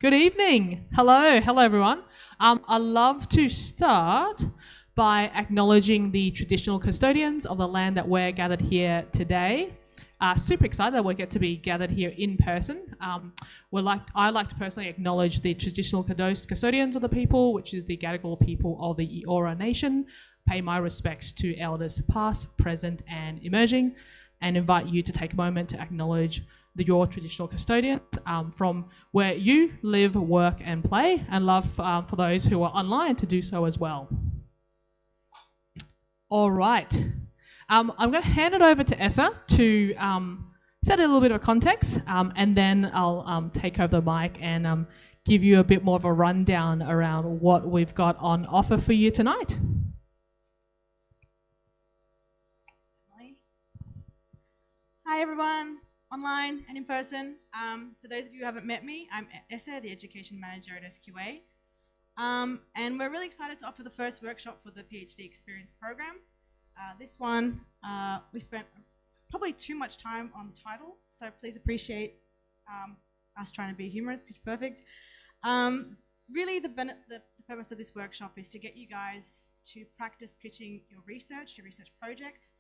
Good evening. Hello everyone. I'd love to start by acknowledging the traditional custodians of the land that we're gathered here today. Super excited that we get to be gathered here in person. I'd like to personally acknowledge the traditional custodians of the people, which is the Gadigal people of the Eora Nation. Pay my respects to elders past, present, and emerging, and invite you to take a moment to acknowledge your traditional custodians from where you live, work, and play, and love for those who are online to do so as well. All right. I'm going to hand it over to Essa to set a little bit of context, and then I'll take over the mic and give you a bit more of a rundown around what we've got on offer for you tonight. Hi everyone, online and in person. For those of you who haven't met me, I'm Essa, the Education Manager at SQA. And we're really excited to offer the first workshop for the PhD Experience program. This one, we spent probably too much time on the title, so please appreciate us trying to be humorous, pitch perfect. Really the purpose of this workshop is to get you guys to practice pitching your research project,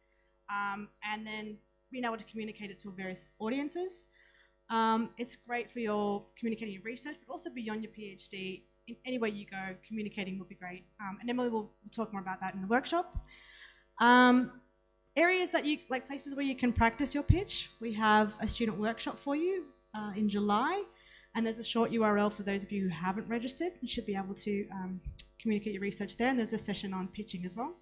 and then being able to communicate it to various audiences. It's great for your communicating your research, but also beyond your PhD. In any way you go, communicating will be great. And Emily will talk more about that in the workshop. Areas that you, like places where you can practice your pitch. We have a student workshop for you in July, and there's a short URL for those of you who haven't registered. You should be able to communicate your research there, and there's a session on pitching as well.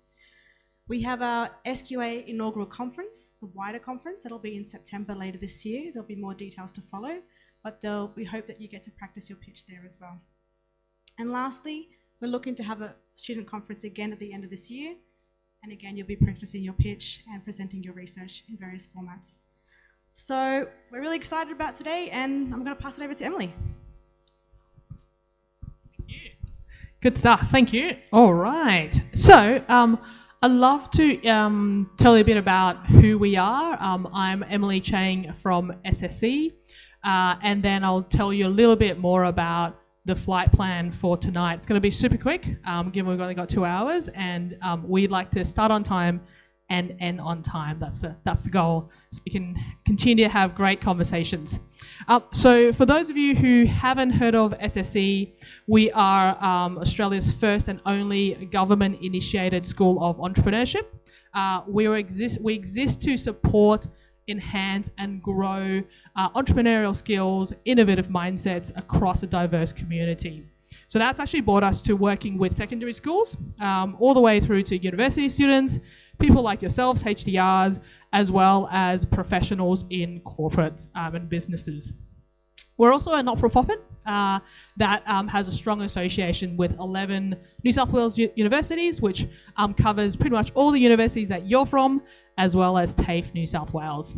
We have our SQA inaugural conference, the wider conference. That'll be in September later this year. There'll be more details to follow, but we hope that you get to practice your pitch there as well. And lastly, we're looking to have a student conference again at the end of this year. And again, you'll be practicing your pitch and presenting your research in various formats. So we're really excited about today, and I'm going to pass it over to Emily. Thank you. Good stuff. Thank you. All right. So I'd love to tell you a bit about who we are. I'm Emily Chang from SSE, and then I'll tell you a little bit more about the flight plan for tonight. It's going to be super quick, given we've only got 2 hours, and we'd like to start on time and end on time. That's the goal, so we can continue to have great conversations. So for those of you who haven't heard of SSE, we are Australia's first and only government-initiated school of entrepreneurship. We exist to support, enhance and grow entrepreneurial skills, innovative mindsets across a diverse community. So that's actually brought us to working with secondary schools, all the way through to university students, people like yourselves, HDRs, as well as professionals in corporates and businesses. We're also a not-for-profit that has a strong association with 11 New South Wales universities, which covers pretty much all the universities that you're from, as well as TAFE New South Wales.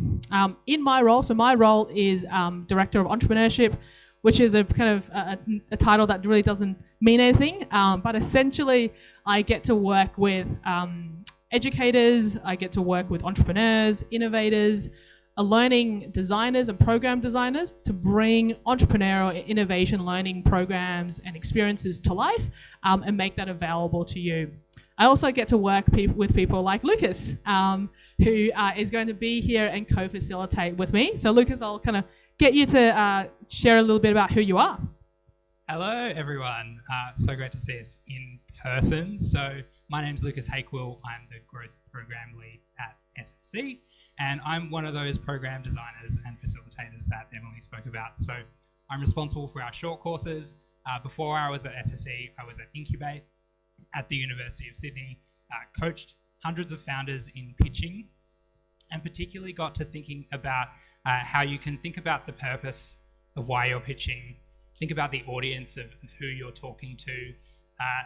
In my role, so my role is Director of Entrepreneurship, which is a kind of a title that really doesn't mean anything, but essentially I get to work with educators, I get to work with entrepreneurs, innovators, learning designers and program designers to bring entrepreneurial innovation learning programs and experiences to life and make that available to you. I also get to work with people like Lucas, who is going to be here and co-facilitate with me. So Lucas, I'll kind of get you to share a little bit about who you are. Hello everyone, so great to see us in person. So my name's Lucas Hakewill, I'm the Growth Program Lead at SSE, and I'm one of those program designers and facilitators that Emily spoke about. So I'm responsible for our short courses. Before I was at SSE, I was at Incubate at the University of Sydney, coached hundreds of founders in pitching, and particularly got to thinking about how you can think about the purpose of why you're pitching, think about the audience of who you're talking to,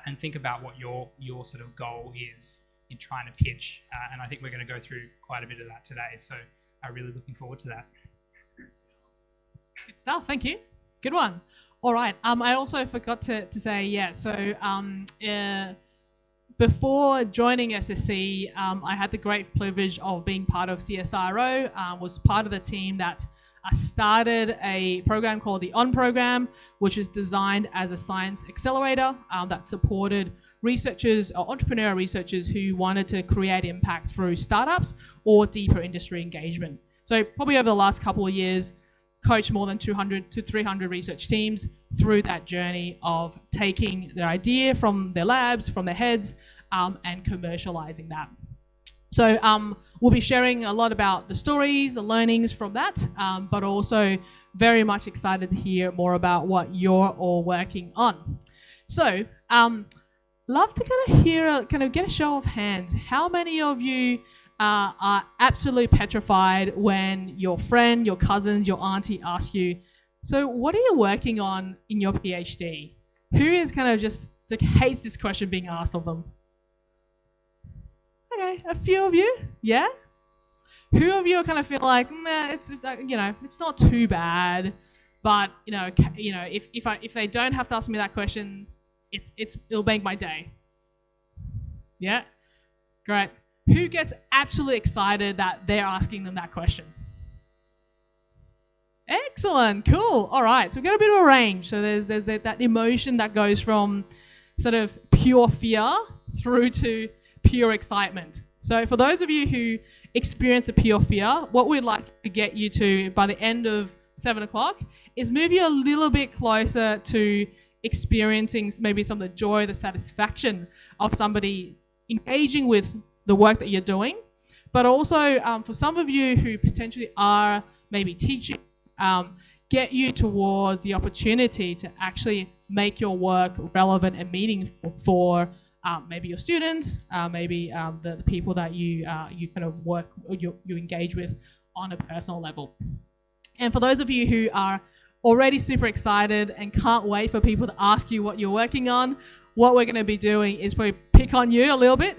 and think about what your sort of goal is in trying to pitch. And I think we're going to go through quite a bit of that today. So I'm really looking forward to that. Good stuff. Thank you. Good one. All right. I also forgot to say, yeah, so before joining SSE, I had the great privilege of being part of CSIRO, was part of the team that I started a program called the On program, which is designed as a science accelerator that supported researchers or entrepreneurial researchers who wanted to create impact through startups or deeper industry engagement. So probably over the last couple of years, coached more than 200 to 300 research teams through that journey of taking their idea from their labs, from their heads, and commercializing that. So we'll be sharing a lot about the stories, the learnings from that, but also very much excited to hear more about what you're all working on. So love to get a show of hands. How many of you are absolutely petrified when your friend, your cousins, your auntie ask you, so what are you working on in your PhD? Who is kind of just like hates this question being asked of them? Okay, a few of you, yeah? Who of you kind of feel like, nah, it's not too bad, but if they don't have to ask me that question, it'll make my day. Yeah, great. Who gets absolutely excited that they're asking them that question? Excellent, cool. All right, so we've got a bit of a range. So there's that emotion that goes from sort of pure fear through to pure excitement. So for those of you who experience a pure fear, what we'd like to get you to by the end of 7 o'clock is move you a little bit closer to experiencing maybe some of the joy, the satisfaction of somebody engaging with the work that you're doing. But also for some of you who potentially are maybe teaching, get you towards the opportunity to actually make your work relevant and meaningful for maybe your students, maybe the people that you kind of work, you engage with on a personal level. And for those of you who are already super excited and can't wait for people to ask you what you're working on, what we're going to be doing is probably pick on you a little bit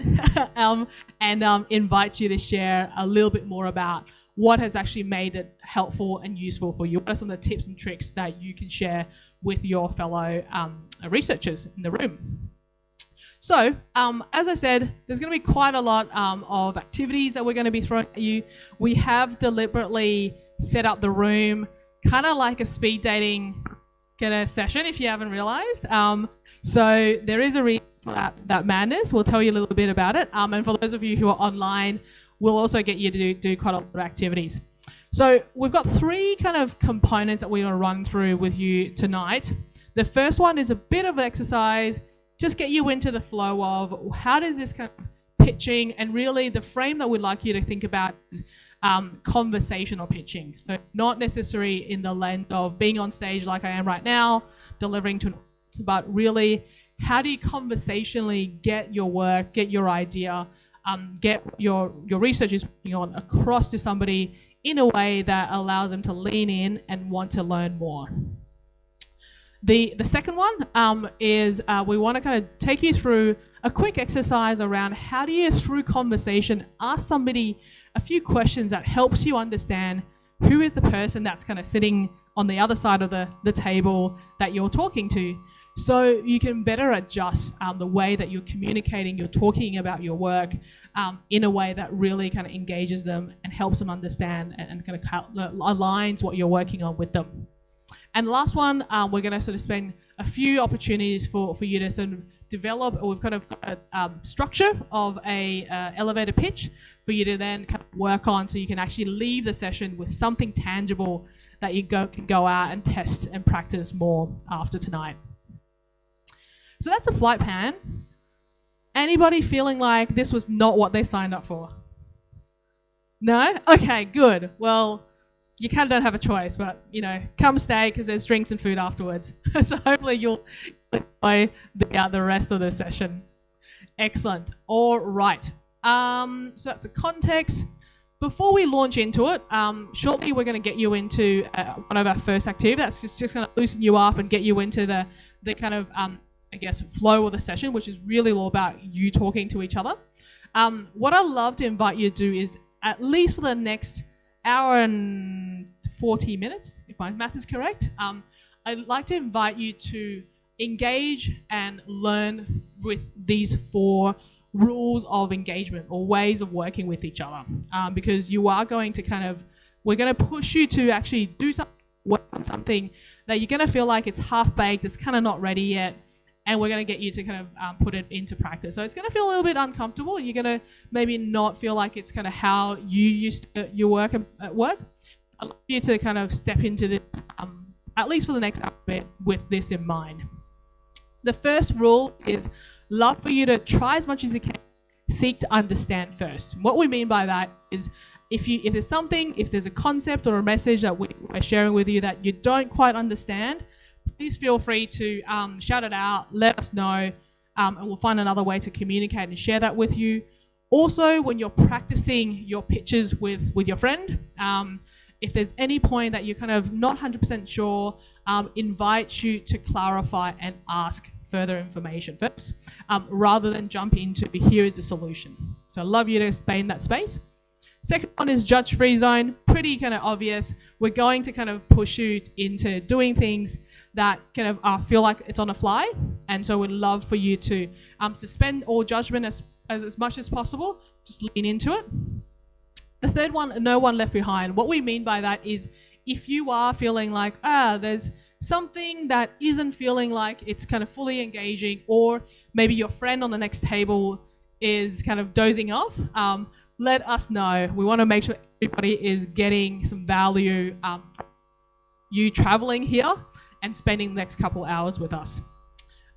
and invite you to share a little bit more about what has actually made it helpful and useful for you. What are some of the tips and tricks that you can share with your fellow researchers in the room? So, as I said, there's going to be quite a lot of activities that we're going to be throwing at you. We have deliberately set up the room kind of like a speed dating kind of session, if you haven't realized. So there is a reason for that madness. We'll tell you a little bit about it. And for those of you who are online, we'll also get you to do quite a lot of activities. So we've got 3 kind of components that we're going to run through with you tonight. The first one is a bit of an exercise, just get you into the flow of how does this kind of pitching, and really the frame that we'd like you to think about is conversational pitching. So not necessarily in the lens of being on stage like I am right now, delivering to an audience, but really how do you conversationally get your work, get your idea, get your research is working on across to somebody in a way that allows them to lean in and want to learn more. The second one is we want to kind of take you through a quick exercise around how do you, through conversation, ask somebody a few questions that helps you understand who is the person that's kind of sitting on the other side of the table that you're talking to, so you can better adjust the way that you're communicating, you're talking about your work in a way that really kind of engages them and helps them understand and kind of aligns what you're working on with them. And the last one, we're going to sort of spend a few opportunities for you to sort of develop, or we've kind of got a structure of a elevator pitch for you to then kind of work on, so you can actually leave the session with something tangible that you can go out and test and practice more after tonight. So that's a flight plan. Anybody feeling like this was not what they signed up for? No? Okay, good. Well, you kind of don't have a choice, but, come stay because there's drinks and food afterwards. So hopefully you'll enjoy the rest of the session. Excellent. All right. So that's a context. Before we launch into it, shortly we're going to get you into one of our first activities. That's just going to loosen you up and get you into the kind of, flow of the session, which is really all about you talking to each other. What I'd love to invite you to do is, at least for the next hour and 40 minutes, if my math is correct, I'd like to invite you to engage and learn with these 4 rules of engagement or ways of working with each other, because you are going to kind of we're going to push you to actually do something, work on something that you're going to feel like it's half-baked, it's kind of not ready yet, and we're going to get you to kind of put it into practice. So it's going to feel a little bit uncomfortable. You're going to maybe not feel like it's kind of how you used to, your work at work. I'd love you to kind of step into this, at least for the next bit, with this in mind. The first rule is love for you to try as much as you can, seek to understand first. What we mean by that is if there's something, if there's a concept or a message that we're sharing with you that you don't quite understand, please feel free to shout it out, let us know, and we'll find another way to communicate and share that with you. Also, when you're practicing your pitches with your friend, if there's any point that you're kind of not 100% sure, invite you to clarify and ask further information first, rather than jump into here is the solution. So I'd love you to stay in that space. Second one is judge-free zone. Pretty kind of obvious. We're going to kind of push you into doing things that kind of feel like it's on a fly, and so we'd love for you to suspend all judgment as much as possible. Just lean into it. The third one, no one left behind. What we mean by that is if you are feeling like, there's something that isn't feeling like it's kind of fully engaging, or maybe your friend on the next table is kind of dozing off, let us know. We want to make sure everybody is getting some value from you traveling here and spending the next couple hours with us.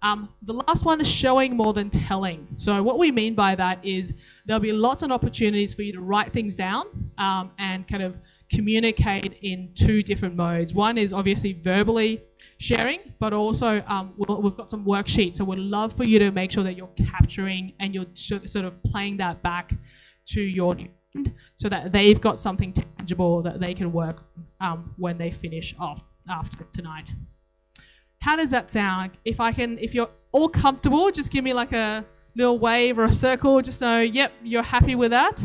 The last one is showing more than telling. So what we mean by that is there'll be lots of opportunities for you to write things down and kind of communicate in two different modes. One is obviously verbally sharing, but also we've got some worksheets. So we'd love for you to make sure that you're capturing and you're sort of playing that back to your friend so that they've got something tangible that they can work when they finish off after tonight. How does that sound? If you're all comfortable, just give me like a little wave or a circle, just so, yep, you're happy with that.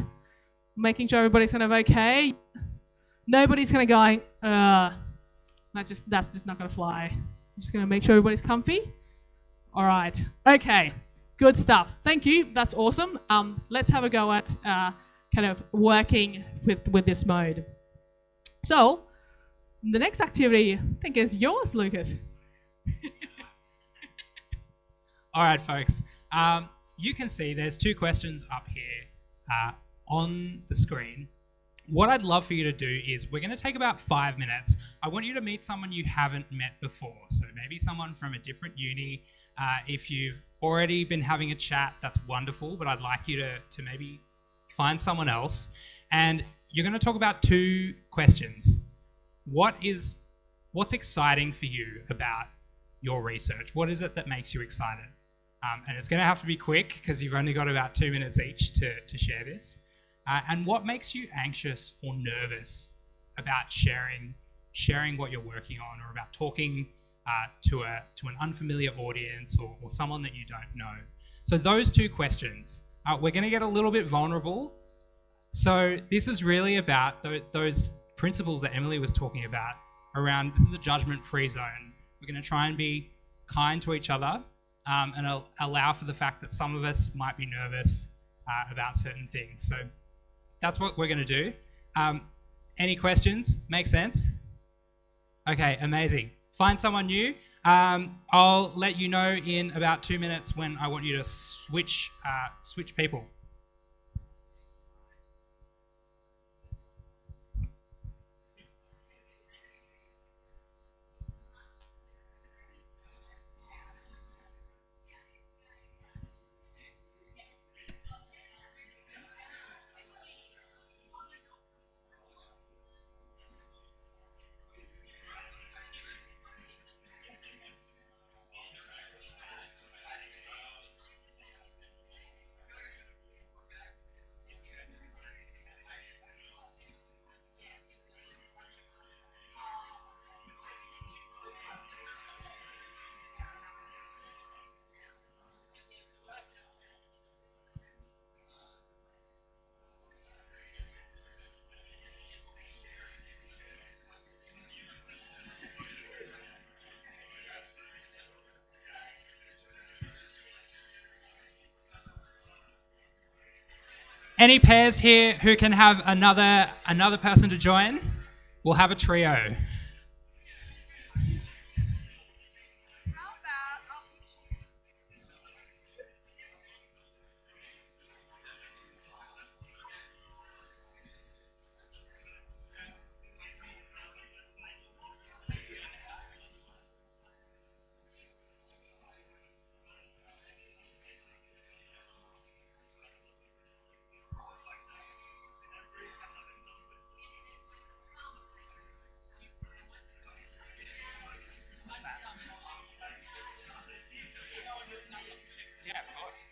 Making sure everybody's kind of okay. Nobody's kind of going, that's just not going to fly. I'm just going to make sure everybody's comfy. All right. Okay. Good stuff. Thank you. That's awesome. Let's have a go at kind of working with this mode. So the next activity, I think, is yours, Lucas. All right, folks. You can see there's two questions up here on the screen. What I'd love for you to do is we're going to take about 5 minutes. I want you to meet someone you haven't met before. So maybe someone from a different uni. If you've already been having a chat, that's wonderful, but I'd like you to maybe find someone else. And you're going to talk about two questions. What's exciting for you about your research? What is it that makes you excited? And it's going to have to be quick because you've only got about 2 minutes each to share this. And what makes you anxious or nervous about sharing what you're working on, or about talking to an unfamiliar audience or someone that you don't know? So those two questions. We're going to get a little bit vulnerable. So this is really about those principles that Emily was talking about around, this is a judgment-free zone. We're going to try and be kind to each other and allow for the fact that some of us might be nervous about certain things. So that's what we're going to do. Any questions? Make sense? Okay, amazing. Find someone new. I'll let you know in about 2 minutes when I want you to switch people. Any pairs here who can have another person to join? We'll have a trio. Yeah, of course.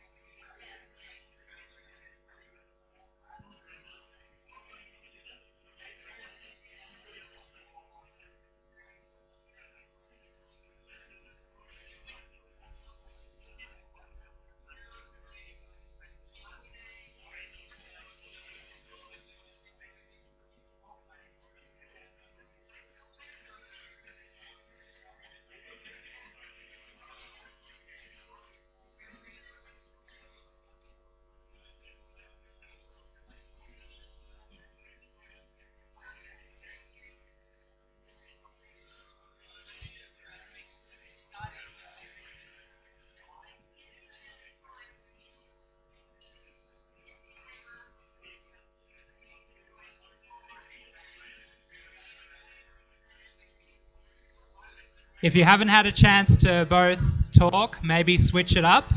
If you haven't had a chance to both talk, maybe switch it up.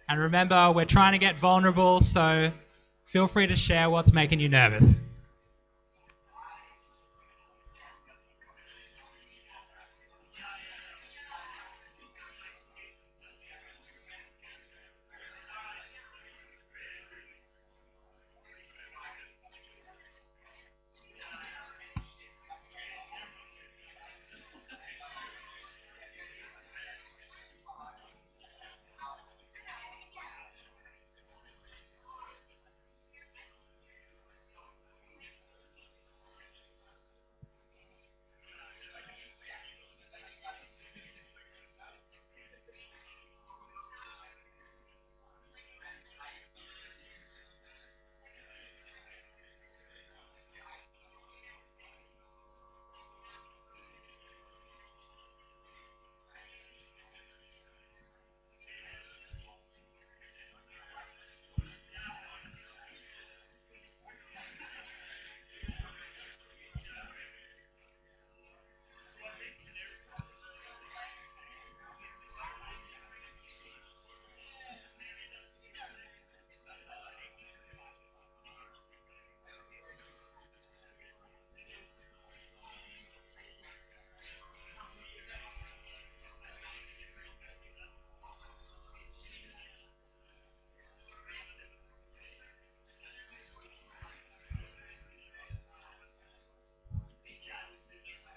And remember, we're trying to get vulnerable, so feel free to share what's making you nervous.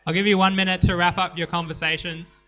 I'll give you 1 minute to wrap up your conversations.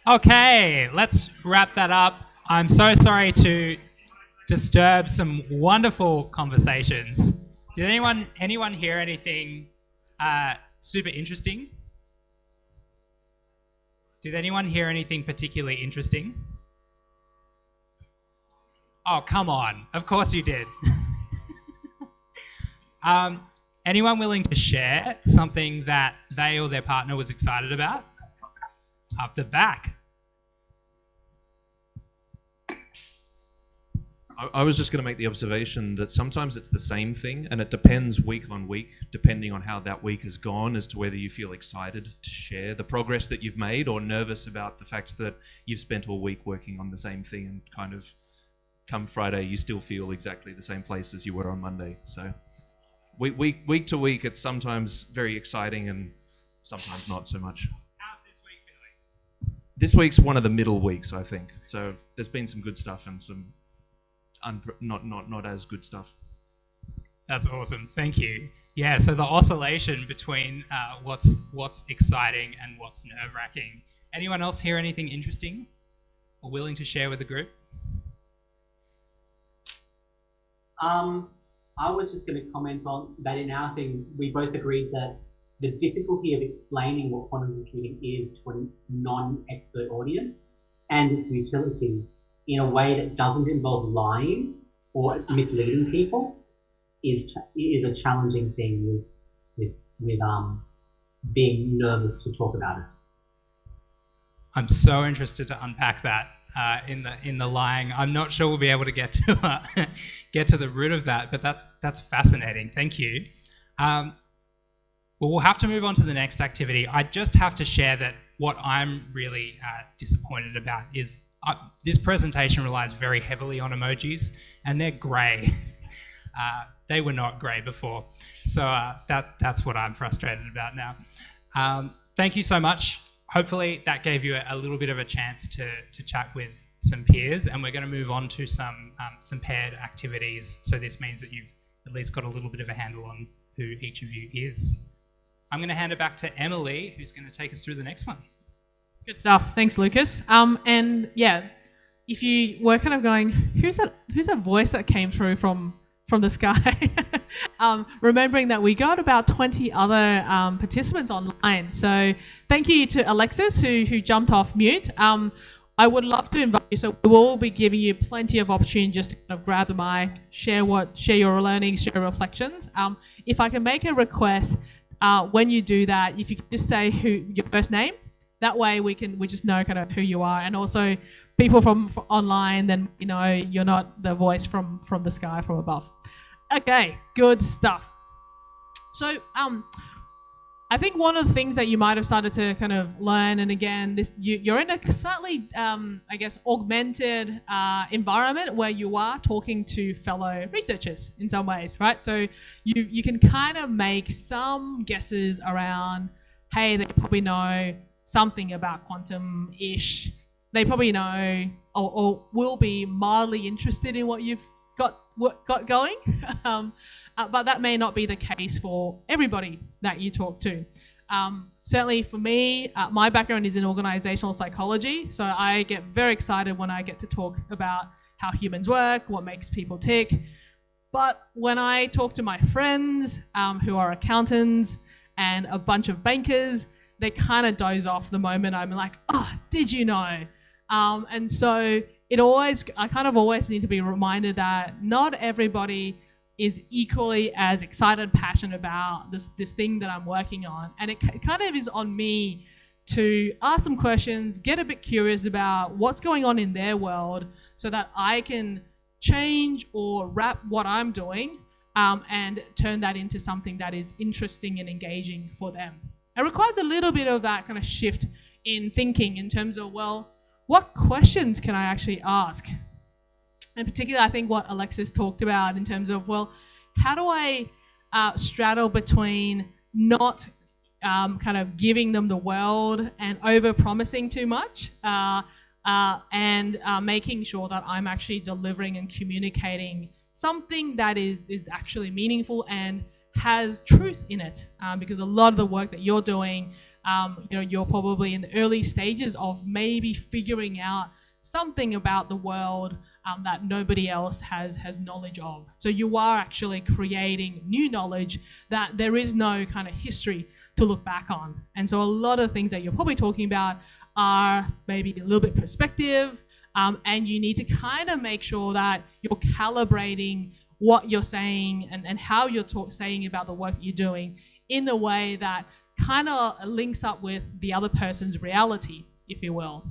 Okay, let's wrap that up. I'm so sorry to disturb some wonderful conversations. Did anyone hear anything super interesting? Did anyone hear anything particularly interesting? Oh, come on. Of course you did. Anyone willing to share something that they or their partner was excited about? Up the back. I was just going to make the observation that sometimes it's the same thing, and it depends week on week, depending on how that week has gone, as to whether you feel excited to share the progress that you've made or nervous about the fact that you've spent all week working on the same thing and kind of come Friday, you still feel exactly the same place as you were on Monday. So week to week, it's sometimes very exciting and sometimes not so much. How's this week feeling? This week's one of the middle weeks, I think. So there's been some good stuff and some not as good stuff. That's awesome. Thank you. Yeah, so the oscillation between what's exciting and what's nerve-wracking. Anyone else hear anything interesting or willing to share with the group? I was just going to comment on that. In our thing, we both agreed that the difficulty of explaining what quantum computing is to a non-expert audience and its utility in a way that doesn't involve lying or misleading people is a challenging thing with being nervous to talk about it. I'm so interested to unpack that in the lying. I'm not sure we'll be able to get to the root of that, but that's fascinating. Thank you. Well, we'll have to move on to the next activity. I just have to share that what I'm really disappointed about is this presentation relies very heavily on emojis, and they're grey. They were not grey before, so that's what I'm frustrated about now. Thank you so much. Hopefully that gave you a little bit of a chance to chat with some peers, and we're going to move on to some paired activities. So this means that you've at least got a little bit of a handle on who each of you is. I'm going to hand it back to Emily, who's going to take us through the next one. Good stuff. Thanks, Lucas. And yeah, if you were kind of going, who's that voice that came through from the sky? Remembering that we got about 20 other participants online. So thank you to Alexis who jumped off mute. I would love to invite you. So we will be giving you plenty of opportunity just to kind of grab the mic, share your learnings, share your reflections. If I can make a request, when you do that, if you could just say your first name. That way we just know kind of who you are, and also people from online, then you know you're not the voice from the sky from above. Okay, good stuff. So I think one of the things that you might have started to kind of learn, and again, you're in a slightly I guess augmented environment where you are talking to fellow researchers in some ways, right? So you can kind of make some guesses around, hey, they probably know something about quantum-ish. They probably know or will be mildly interested in what you've got going. But that may not be the case for everybody that you talk to. Certainly for me, my background is in organizational psychology, so I get very excited when I get to talk about how humans work, what makes people tick. But when I talk to my friends who are accountants and a bunch of bankers, they kind of doze off the moment I'm like, oh, did you know? And so I kind of always need to be reminded that not everybody is equally as excited, passionate about this thing that I'm working on. And it kind of is on me to ask some questions, get a bit curious about what's going on in their world so that I can change or wrap what I'm doing and turn that into something that is interesting and engaging for them. It requires a little bit of that kind of shift in thinking in terms of, well, what questions can I actually ask? In particular, I think what Alexis talked about in terms of, well, how do I straddle between not kind of giving them the world and over-promising too much and making sure that I'm actually delivering and communicating something that is actually meaningful and has truth in it, because a lot of the work that you're doing you're probably in the early stages of maybe figuring out something about the world that nobody else has knowledge of. So you are actually creating new knowledge that there is no kind of history to look back on. And so a lot of things that you're probably talking about are maybe a little bit perspective, and you need to kind of make sure that you're calibrating what you're saying and how you're saying about the work that you're doing in a way that kind of links up with the other person's reality, if you will.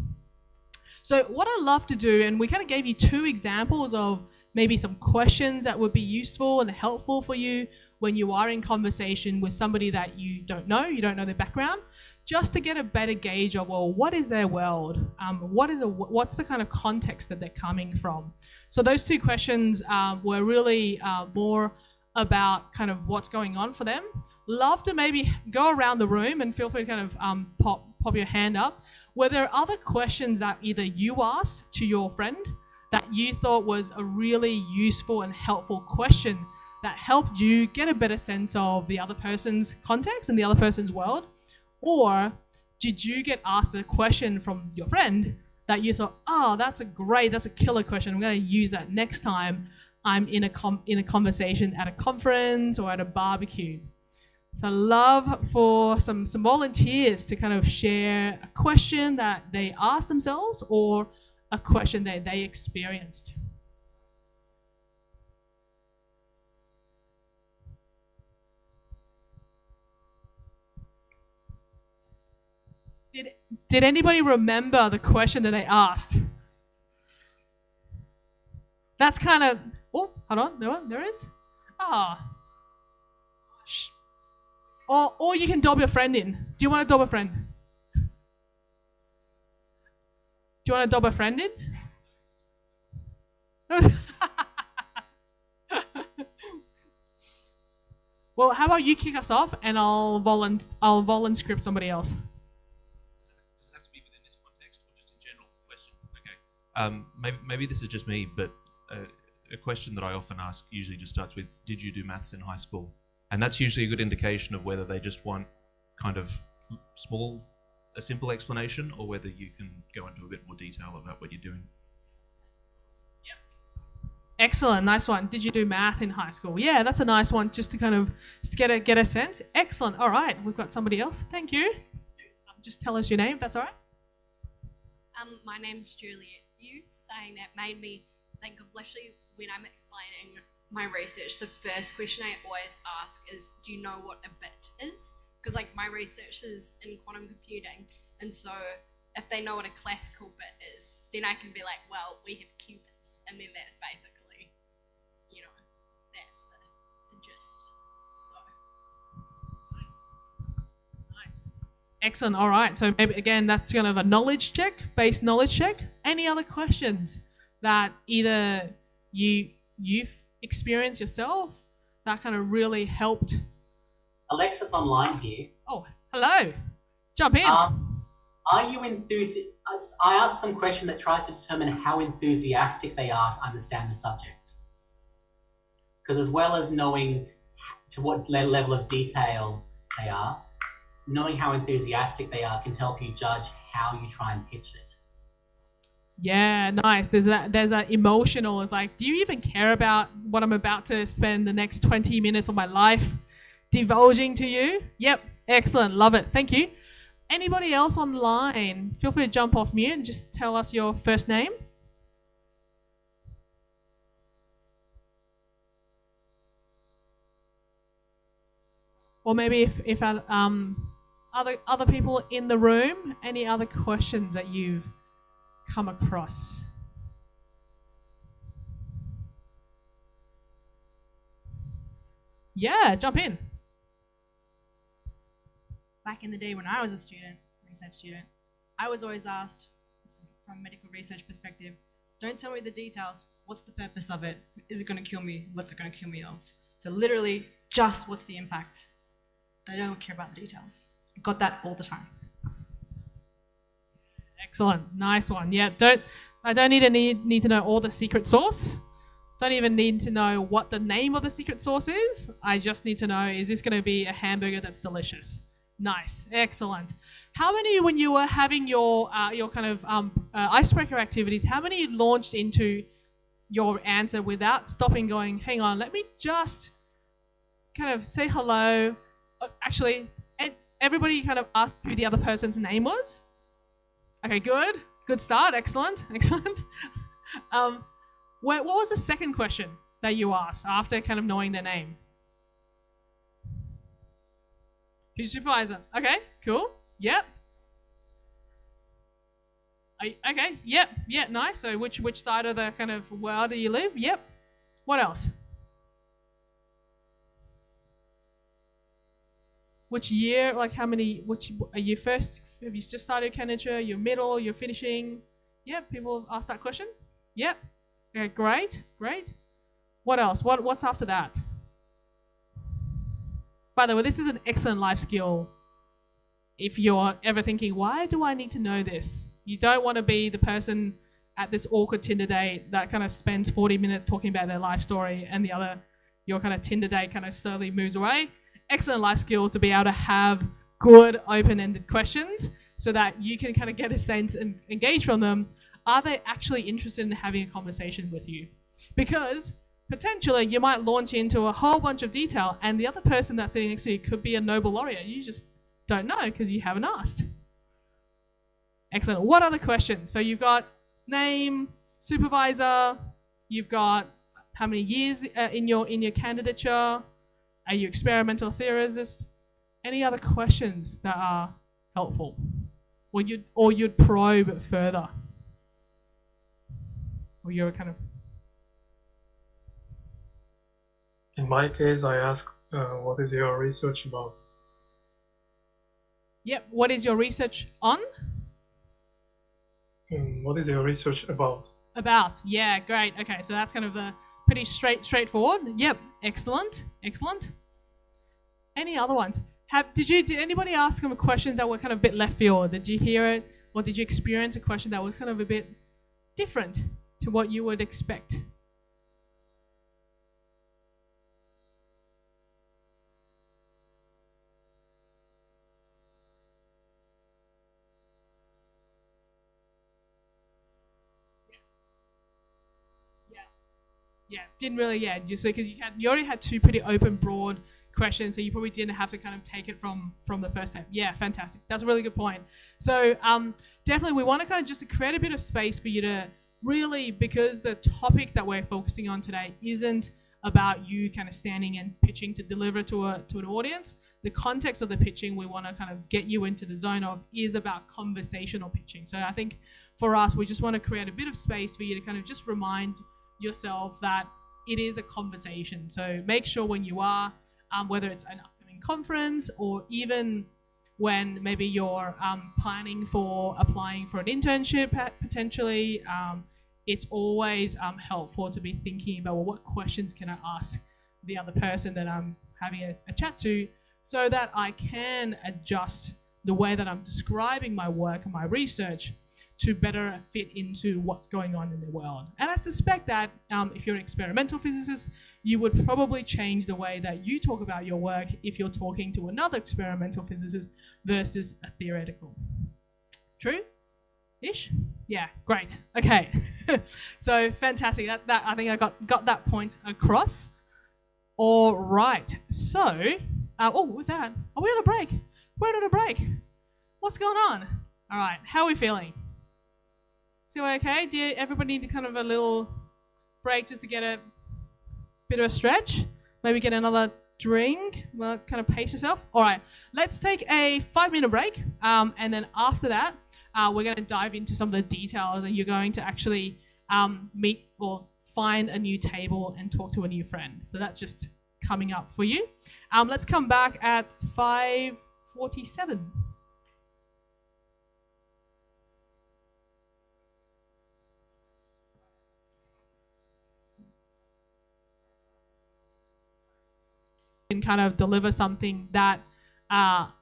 So what I love to do, and we kind of gave you 2 examples of maybe some questions that would be useful and helpful for you when you are in conversation with somebody that you don't know their background, just to get a better gauge of, well, what is their world? What's the kind of context that they're coming from? So those 2 questions were really more about kind of what's going on for them. Love to maybe go around the room and feel free to kind of pop your hand up. Were there other questions that either you asked to your friend that you thought was a really useful and helpful question that helped you get a better sense of the other person's context and the other person's world? Or did you get asked a question from your friend that you thought, oh, that's a killer question. I'm going to use that next time I'm in a conversation at a conference or at a barbecue. So I'd love for some volunteers to kind of share a question that they asked themselves or a question that they experienced. Did anybody remember the question that they asked? That's kind of, oh, hold on, there is. Or you can dob your friend in. Do you want to dob a friend? Do you want to dob a friend in? Well, how about you kick us off and I'll script somebody else. Does it have to be within this context or just a general question? Okay. Maybe this is just me, but a question that I often ask usually just starts with, did you do maths in high school? And that's usually a good indication of whether they just want kind of a simple explanation, or whether you can go into a bit more detail about what you're doing. Yep. Excellent, nice one. Did you do math in high school? Yeah, that's a nice one, just to kind of get a sense. Excellent. All right, we've got somebody else. Thank you. Just tell us your name, if that's all right. My name's Juliet. You saying that made me think of literally when I'm explaining my research, the first question I always ask is, do you know what a bit is? Because like my research is in quantum computing, and so if they know what a classical bit is, then I can be like, well, we have qubits, and then that's basically, that's the gist. So nice. Excellent. All right, so maybe again that's kind of a knowledge check. Any other questions that either you've experienced yourself that kind of really helped? Alexis online here. Oh, hello. Jump in. Are you enthusiastic? I asked some question that tries to determine how enthusiastic they are to understand the subject. Because as well as knowing to what level of detail they are, knowing how enthusiastic they are can help you judge how you try and pitch it. Yeah, nice. There's that emotional. It's like, do you even care about what I'm about to spend the next 20 minutes of my life divulging to you? Yep, excellent. Love it. Thank you. Anybody else online? Feel free to jump off mute and just tell us your first name. Or maybe if other people in the room, any other questions that you've come across? Yeah, jump in. Back in the day when I was a research student, I was always asked, this is from a medical research perspective, don't tell me the details. What's the purpose of it? Is it going to kill me? What's it going to kill me of? So literally, just what's the impact? They don't care about the details. I got that all the time. Excellent, nice one. Yeah, I don't need to know all the secret sauce. Don't even need to know what the name of the secret sauce is. I just need to know, is this going to be a hamburger that's delicious? Nice, excellent. How many, when you were having your kind of icebreaker activities, how many launched into your answer without stopping, going, hang on, let me just kind of say hello? Actually, everybody kind of asked who the other person's name was? Okay, good start, excellent. What was the second question that you asked after kind of knowing their name? Who's your supervisor? Okay, cool. Yep. Okay, yep, nice. So which side of the kind of world do you live? Yep. What else? Which year, like how many, which are you first, have you just started candidature, you're middle, you're finishing? Yep, people ask that question? Yep. Okay, great. What else? What's after that? By the way, this is an excellent life skill if you're ever thinking, why do I need to know this? You don't want to be the person at this awkward Tinder date that kind of spends 40 minutes talking about their life story and your kind of Tinder date kind of slowly moves away. Excellent life skills to be able to have good open-ended questions so that you can kind of get a sense and engage from them. Are they actually interested in having a conversation with you? Because potentially you might launch into a whole bunch of detail and the other person that's sitting next to you could be a Nobel laureate. You just don't know because you haven't asked. Excellent. What other questions? So you've got name, supervisor, you've got how many years in your candidature, are you experimental theorist? Any other questions that are helpful? Or you'd probe further? Or you're kind of... In my case, I ask, what is your research about? Yep, what is your research on? What is your research about? About, yeah, great. Okay, so that's kind of a pretty straightforward. Yep, excellent. Any other ones? Did anybody ask them a question that were kind of a bit left field? Did you hear it, or did you experience a question that was kind of a bit different to what you would expect? Yeah, didn't really, just because you already had two pretty open, broad questions, so you probably didn't have to kind of take it from the first step. Yeah, fantastic. That's a really good point. So definitely we want to kind of just create a bit of space for you to really, because the topic that we're focusing on today isn't about you kind of standing and pitching to deliver to an audience. The context of the pitching we want to kind of get you into the zone of is about conversational pitching. So I think for us, we just want to create a bit of space for you to kind of just remind yourself that it is a conversation. So make sure when you are, whether it's an upcoming conference or even when maybe you're planning for applying for an internship potentially, it's always helpful to be thinking about, well, what questions can I ask the other person that I'm having a chat to so that I can adjust the way that I'm describing my work and my research to better fit into what's going on in the world. And I suspect that if you're an experimental physicist, you would probably change the way that you talk about your work if you're talking to another experimental physicist versus a theoretical. True? Ish? Yeah, great. Okay. So fantastic. That I think I got that point across. All right. So, with that, are we on a break? We're on a break. What's going on? All right. How are we feeling? Still okay? Do everybody need kind of a little break just to get a bit of a stretch? Maybe get another drink? Well, kind of pace yourself. All right, let's take a 5-minute break. And then after that, we're going to dive into some of the details and you're going to actually meet or find a new table and talk to a new friend. So that's just coming up for you. Let's come back at 5:47. Can kind of deliver something that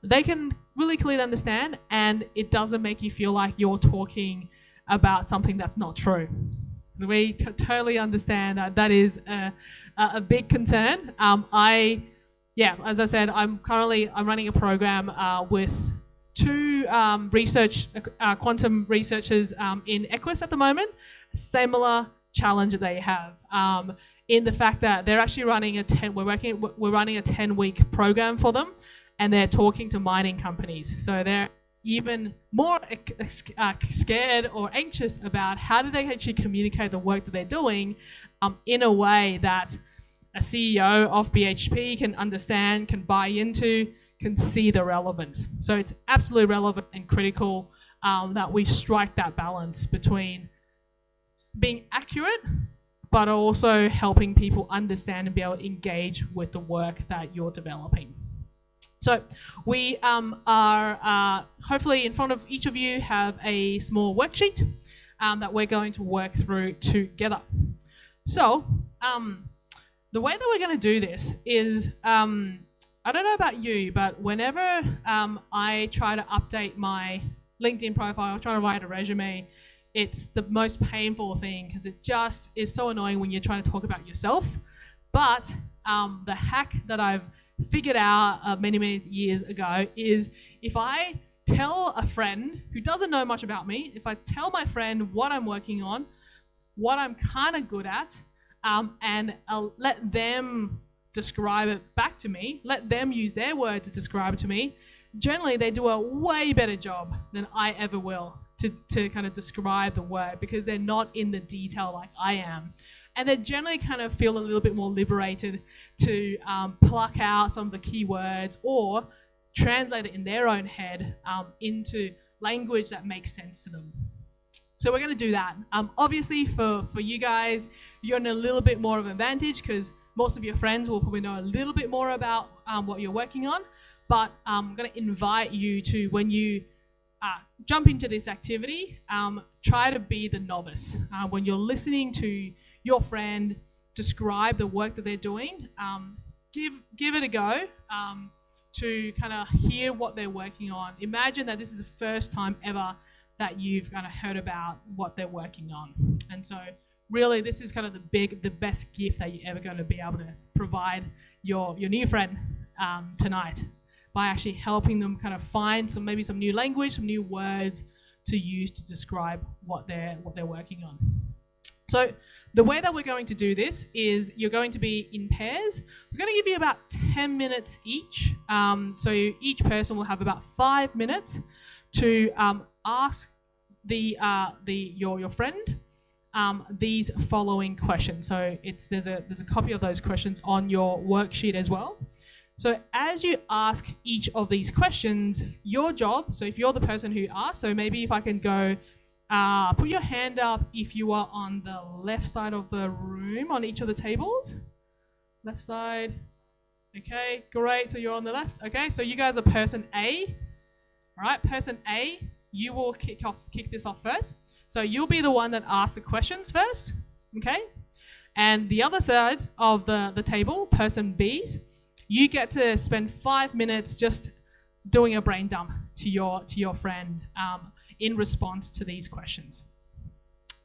they can really clearly understand, and it doesn't make you feel like you're talking about something that's not true. So we totally understand that is a big concern. I yeah, as I said, I'm running a program with two quantum researchers in Equus at the moment. Similar challenge that they have in the fact that they're actually running we're running a 10-week program for them, and they're talking to mining companies. So they're even more scared or anxious about how do they actually communicate the work that they're doing in a way that a CEO of BHP can understand, can buy into, can see the relevance. So it's absolutely relevant and critical that we strike that balance between being accurate, but also helping people understand and be able to engage with the work that you're developing. So we are hopefully in front of each of you have a small worksheet that we're going to work through together. So the way that we're going to do this is, I don't know about you, but whenever I try to update my LinkedIn profile, try to write a resume, it's the most painful thing because it just is so annoying when you're trying to talk about yourself. But the hack that I've figured out many years ago is if I tell a friend who doesn't know much about me, if I tell my friend what I'm working on, what I'm kind of good at, and I'll let them describe it back to me, let them use their word to describe it to me, generally they do a way better job than I ever will to kind of describe the work because they're not in the detail like I am. And they generally kind of feel a little bit more liberated to pluck out some of the keywords or translate it in their own head into language that makes sense to them. So we're going to do that. Obviously, for you guys, you're in a little bit more of an advantage because most of your friends will probably know a little bit more about what you're working on. But I'm going to invite you to, when you jump into this activity, try to be the novice. When you're listening to your friend describe the work that they're doing, give it a go to kind of hear what they're working on. Imagine that this is the first time ever that you've kind of heard about what they're working on. And so really this is kind of the best gift that you're ever going to be able to provide your new friend tonight, by actually helping them kind of find maybe some new language, some new words to use to describe what they're working on. So the way that we're going to do this is you're going to be in pairs. We're going to give you about 10 minutes each. So each person will have about 5 minutes to ask your friend these following questions. So there's a copy of those questions on your worksheet as well. So as you ask each of these questions, your job, so if you're the person who asked, so maybe if I can go, put your hand up if you are on the left side of the room on each of the tables. Left side. Okay, great. So you're on the left. Okay, so you guys are person A. All right, person A, you will kick this off first. So you'll be the one that asks the questions first. Okay? And the other side of the table, person B's, you get to spend 5 minutes just doing a brain dump to your friend in response to these questions.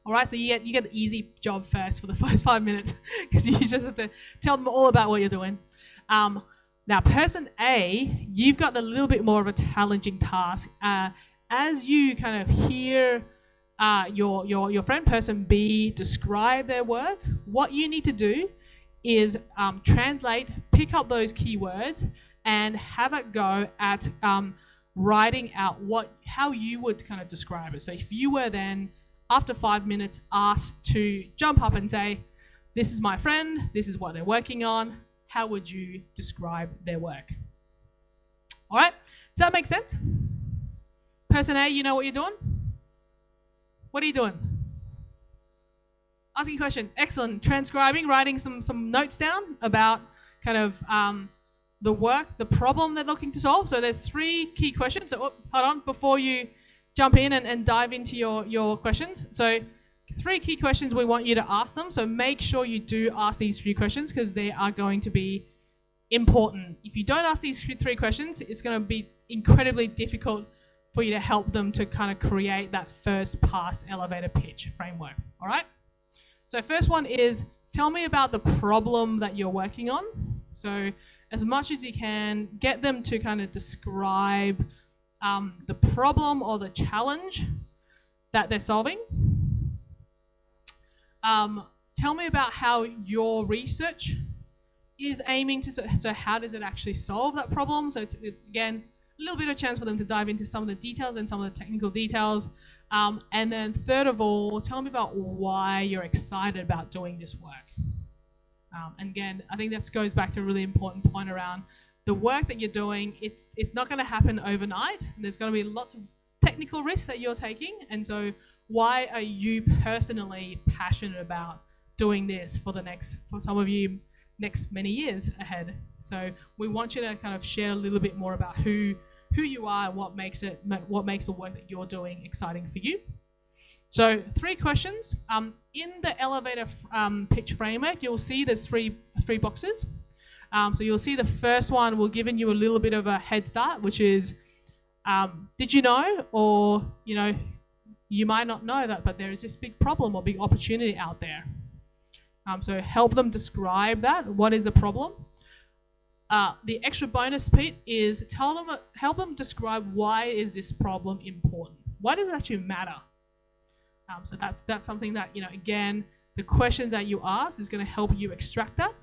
All right, so you get the easy job first for the first 5 minutes because you just have to tell them all about what you're doing. Now, person A, you've got a little bit more of a challenging task. As you kind of hear your friend, person B, describe their work, what you need to do is translate, pick up those keywords, and have it go at writing out how you would kind of describe it. So if you were then, after 5 minutes, asked to jump up and say, this is my friend, this is what they're working on, how would you describe their work? All right, does that make sense? Person A, you know what you're doing? What are you doing? Asking a question. Excellent. Transcribing, writing some notes down about kind of the work, the problem they're looking to solve. So there's 3 key questions. So hold on, before you jump in and dive into your questions. So 3 key questions we want you to ask them. So make sure you do ask these 3 questions because they are going to be important. If you don't ask these 3 questions, it's going to be incredibly difficult for you to help them to kind of create that first pass elevator pitch framework. All right? So first one is, tell me about the problem that you're working on. So as much as you can, get them to kind of describe the problem or the challenge that they're solving. Tell me about how your research is aiming to, so how does it actually solve that problem? So again, a little bit of chance for them to dive into some of the details and some of the technical details. And then third of all, tell me about why you're excited about doing this work. And again, I think that goes back to a really important point around the work that you're doing. It's not going to happen overnight. There's going to be lots of technical risks that you're taking. And so why are you personally passionate about doing this for some of you, next many years ahead? So we want you to kind of share a little bit more about who you are and what makes the work that you're doing exciting for you. So 3 questions. In the elevator pitch framework, you'll see there's three boxes. So you'll see the first one will giving you a little bit of a head start, which is, did you know, or you might not know that, but there is this big problem or big opportunity out there. So help them describe that. What is the problem? The extra bonus bit is help them describe why is this problem important. Why does it actually matter? So that's something that, again, the questions that you ask is going to help you extract that.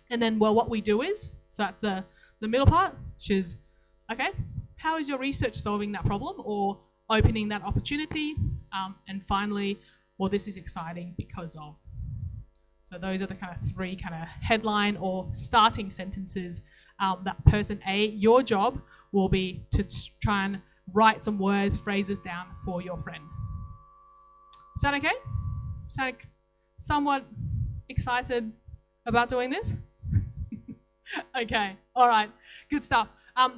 And then, what we do is, so that's the middle part, which is, okay, how is your research solving that problem or opening that opportunity? And finally, this is exciting because of. So those are the kind of 3 kind of headline or starting sentences that person A, your job will be to try and write some words, phrases down for your friend. Is that okay? Sound somewhat excited about doing this? Okay, all right, good stuff.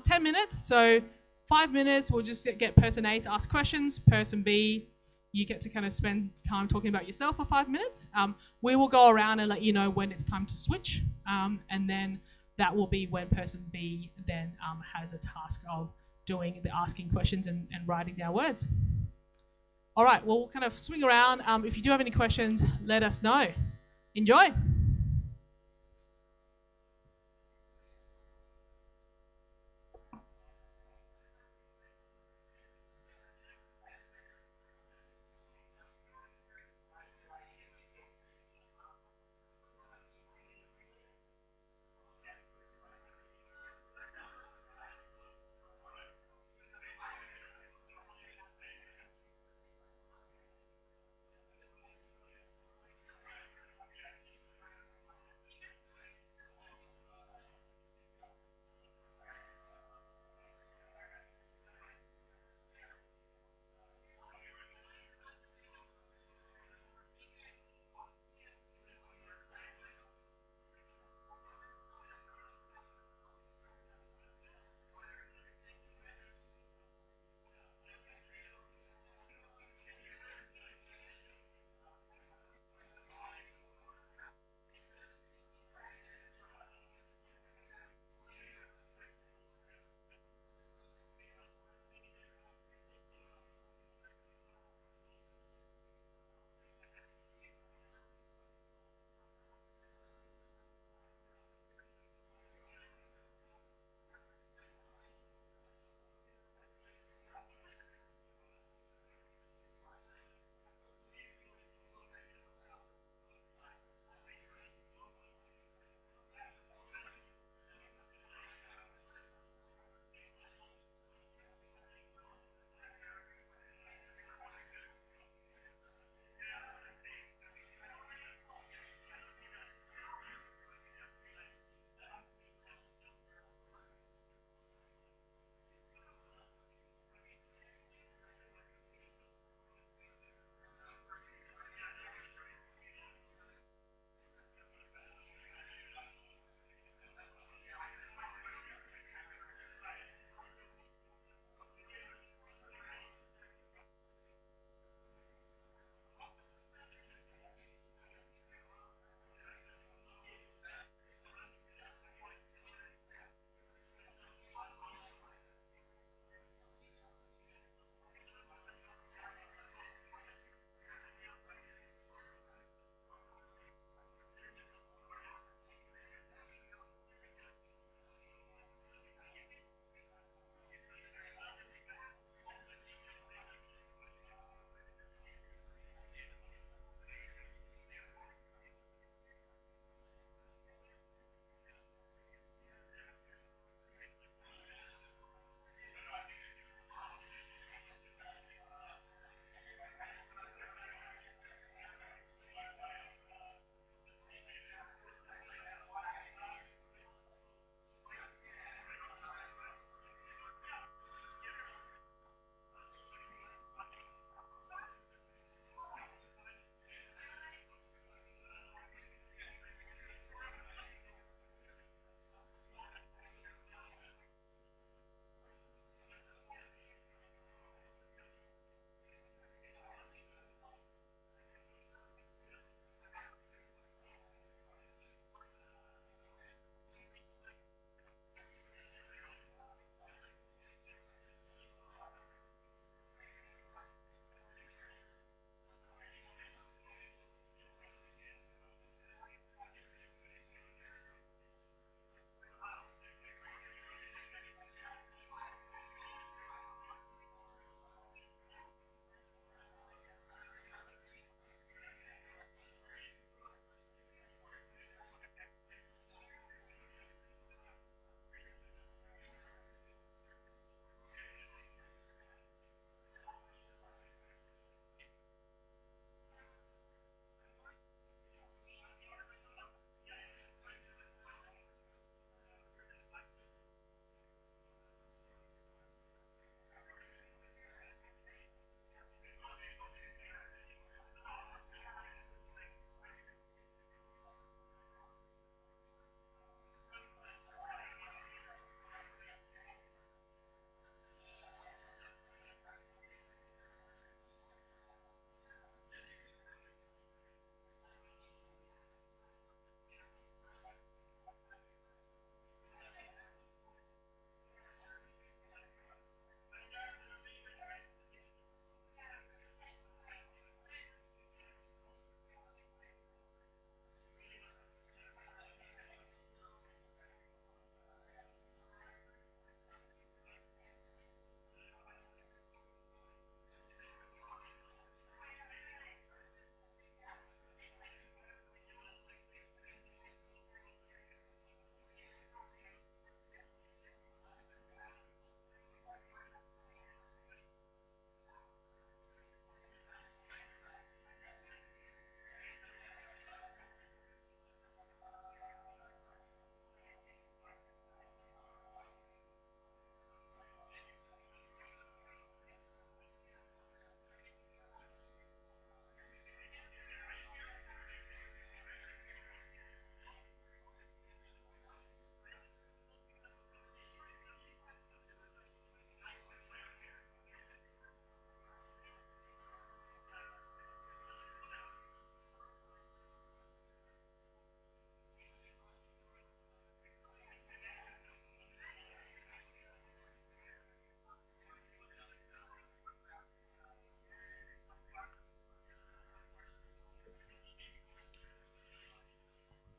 10 minutes, so 5 minutes, we'll just get person A to ask questions. Person B, you get to kind of spend time talking about yourself for 5 minutes. We will go around and let you know when it's time to switch. And then that will be when person B then has a task of doing the asking questions and writing down words. All right, we'll kind of swing around. If you do have any questions, let us know. Enjoy.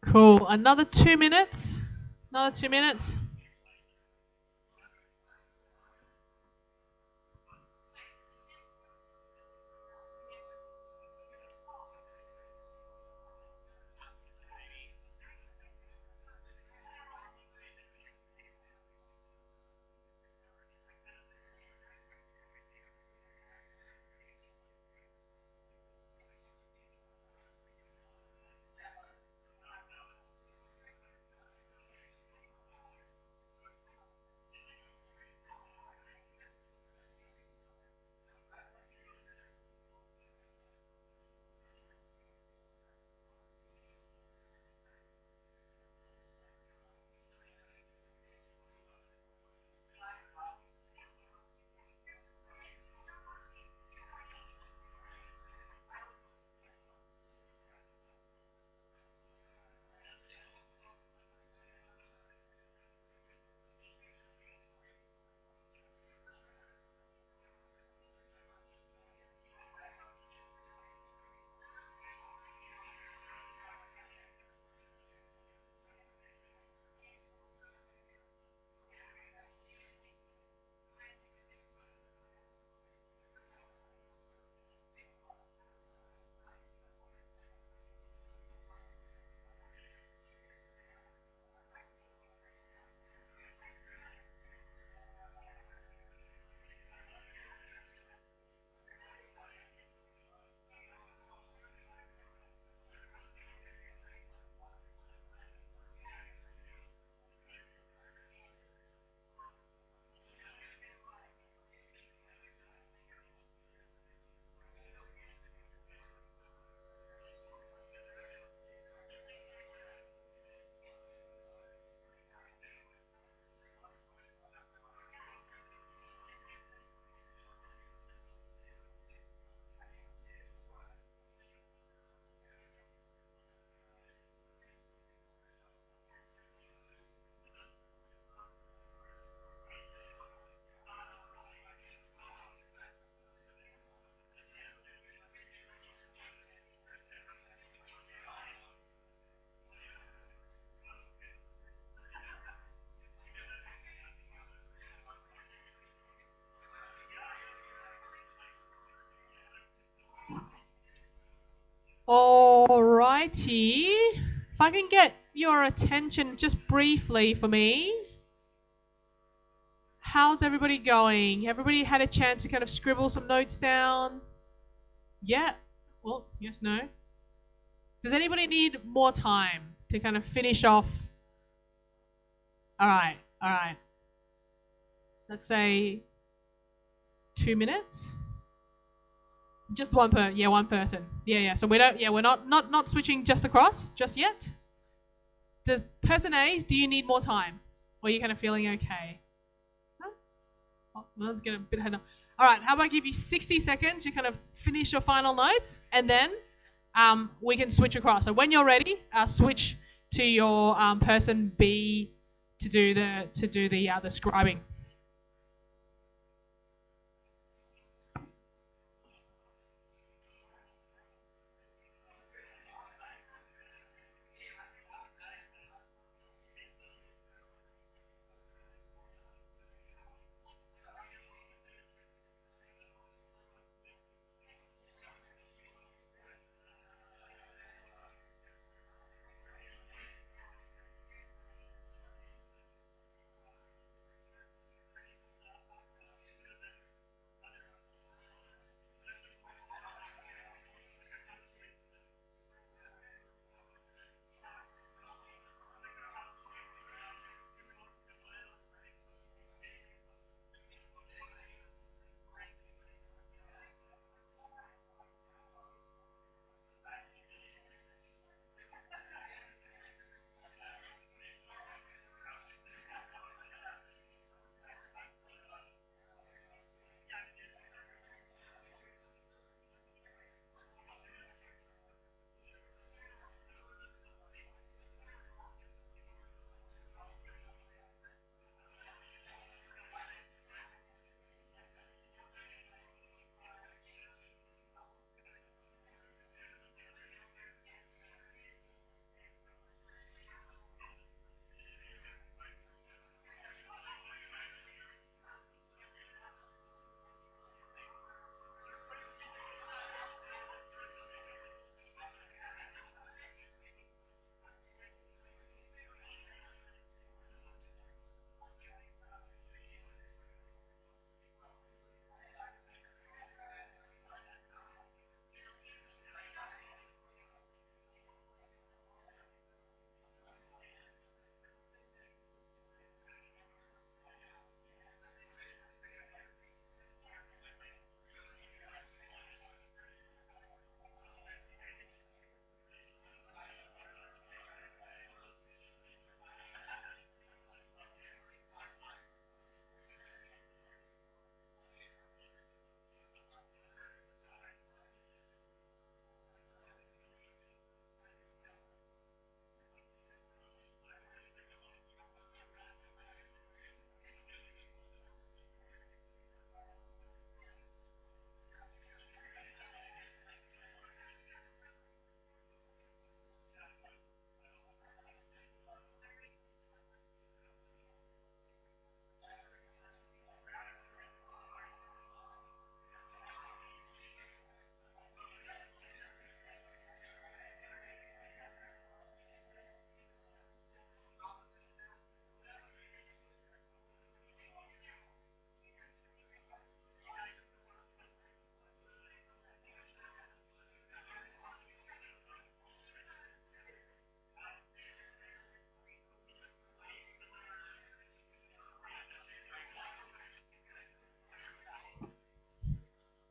Cool. Another 2 minutes. Another 2 minutes. Alrighty. If I can get your attention just briefly for me. How's everybody going? Everybody had a chance to kind of scribble some notes down? Yeah? Well, yes, no. Does anybody need more time to kind of finish off? Alright. Let's say 2 minutes? Just one person. Yeah. So we're not switching just across just yet. Does person A, do you need more time? Or are you kind of feeling okay? Huh? Oh, well, let's get a bit ahead of. Alright, how about I give you 60 seconds to kind of finish your final notes, and then we can switch across. So when you're ready, switch to your person B to do the scribing.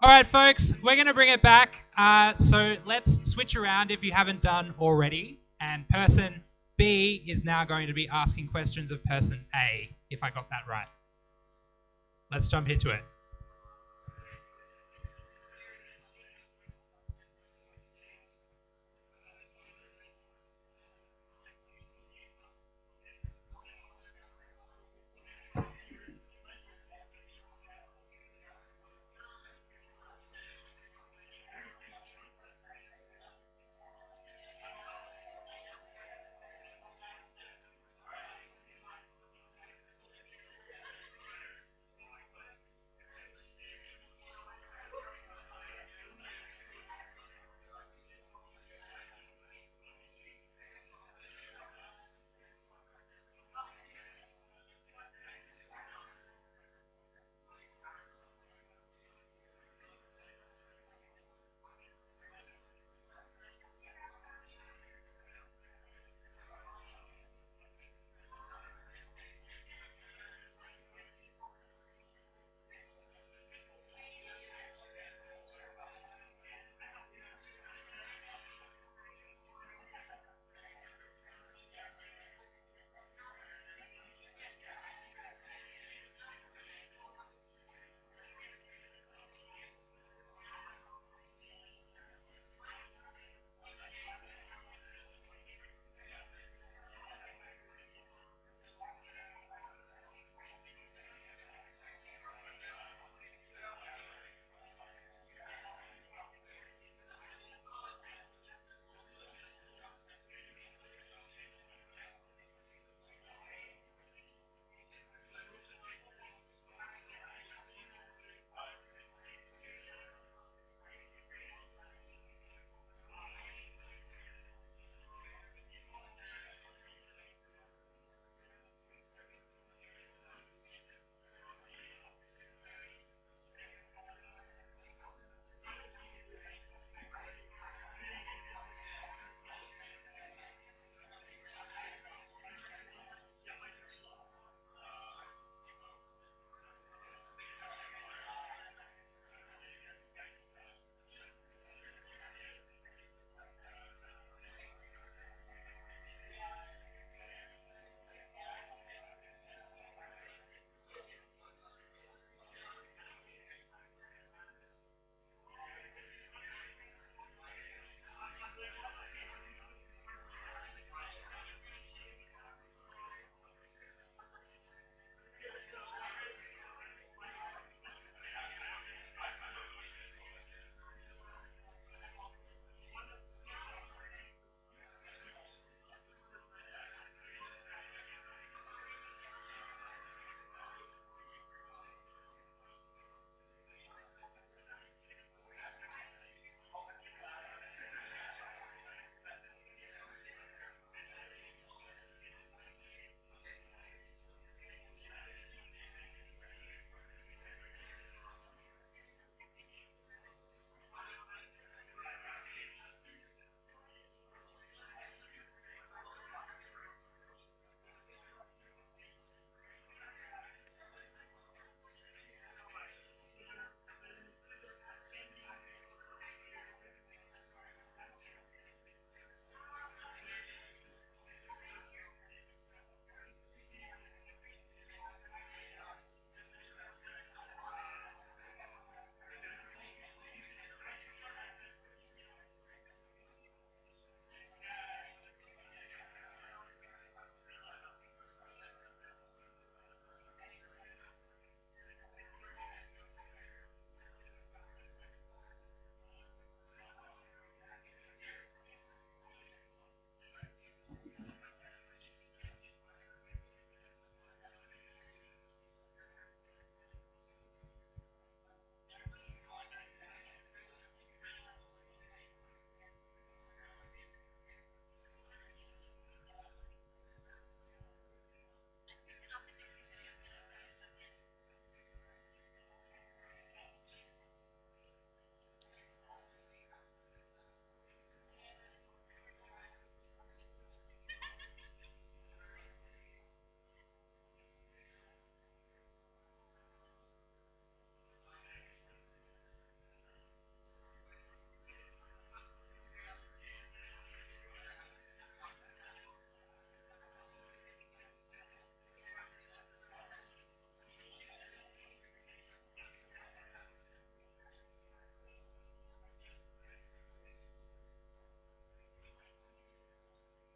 All right, folks, we're going to bring it back. So let's switch around if you haven't done already. And person B is now going to be asking questions of person A, if I got that right. Let's jump into it.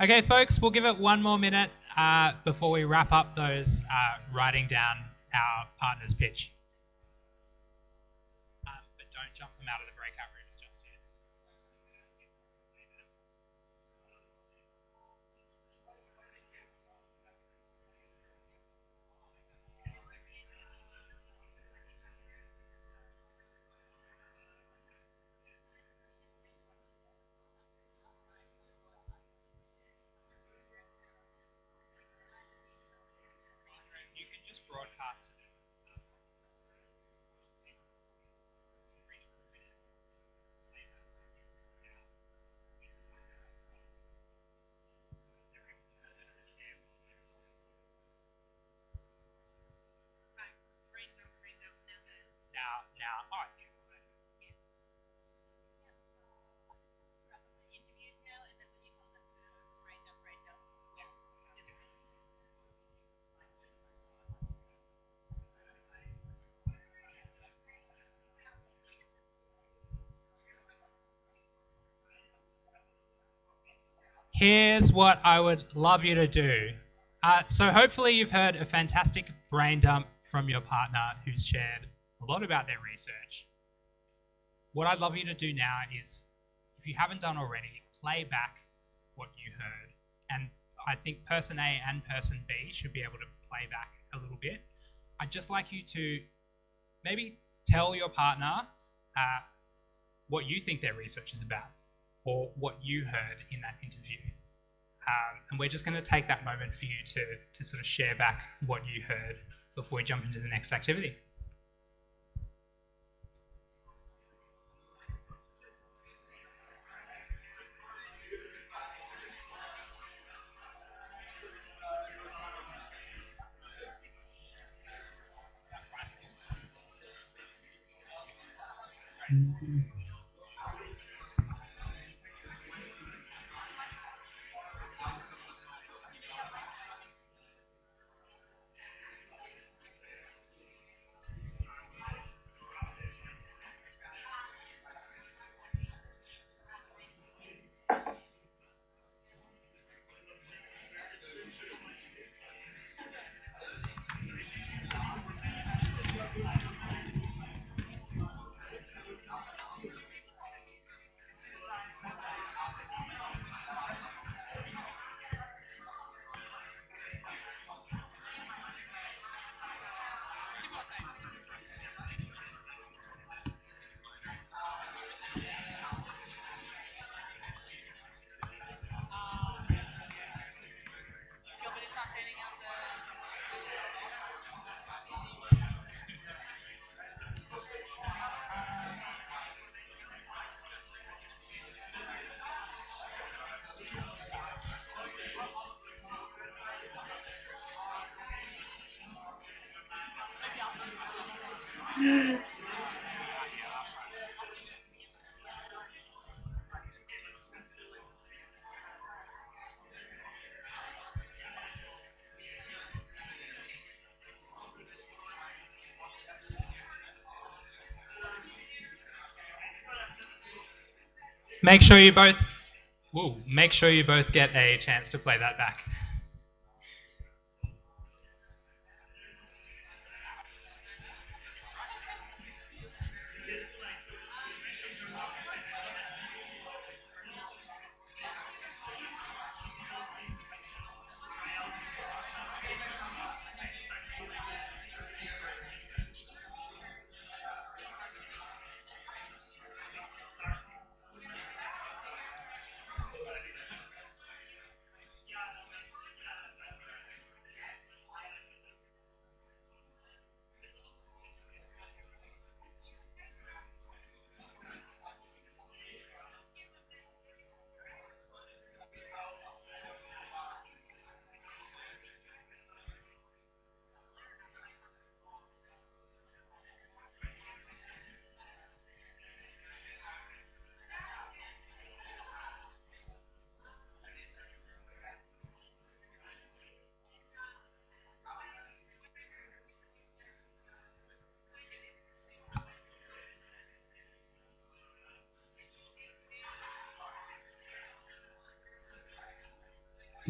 Okay, folks, we'll give it one more minute before we wrap up those writing down our partner's pitch. But don't jump them out of the breakout rooms just yet. You can just broadcast it. Now, all right. Here's what I would love you to do. So hopefully you've heard a fantastic brain dump from your partner who's shared a lot about their research. What I'd love you to do now is, if you haven't done already, play back what you heard. And I think person A and person B should be able to play back a little bit. I'd just like you to maybe tell your partner what you think their research is about, or what you heard in that interview. And we're just going to take that moment for you to sort of share back what you heard before we jump into the next activity. Make sure you both get a chance to play that back.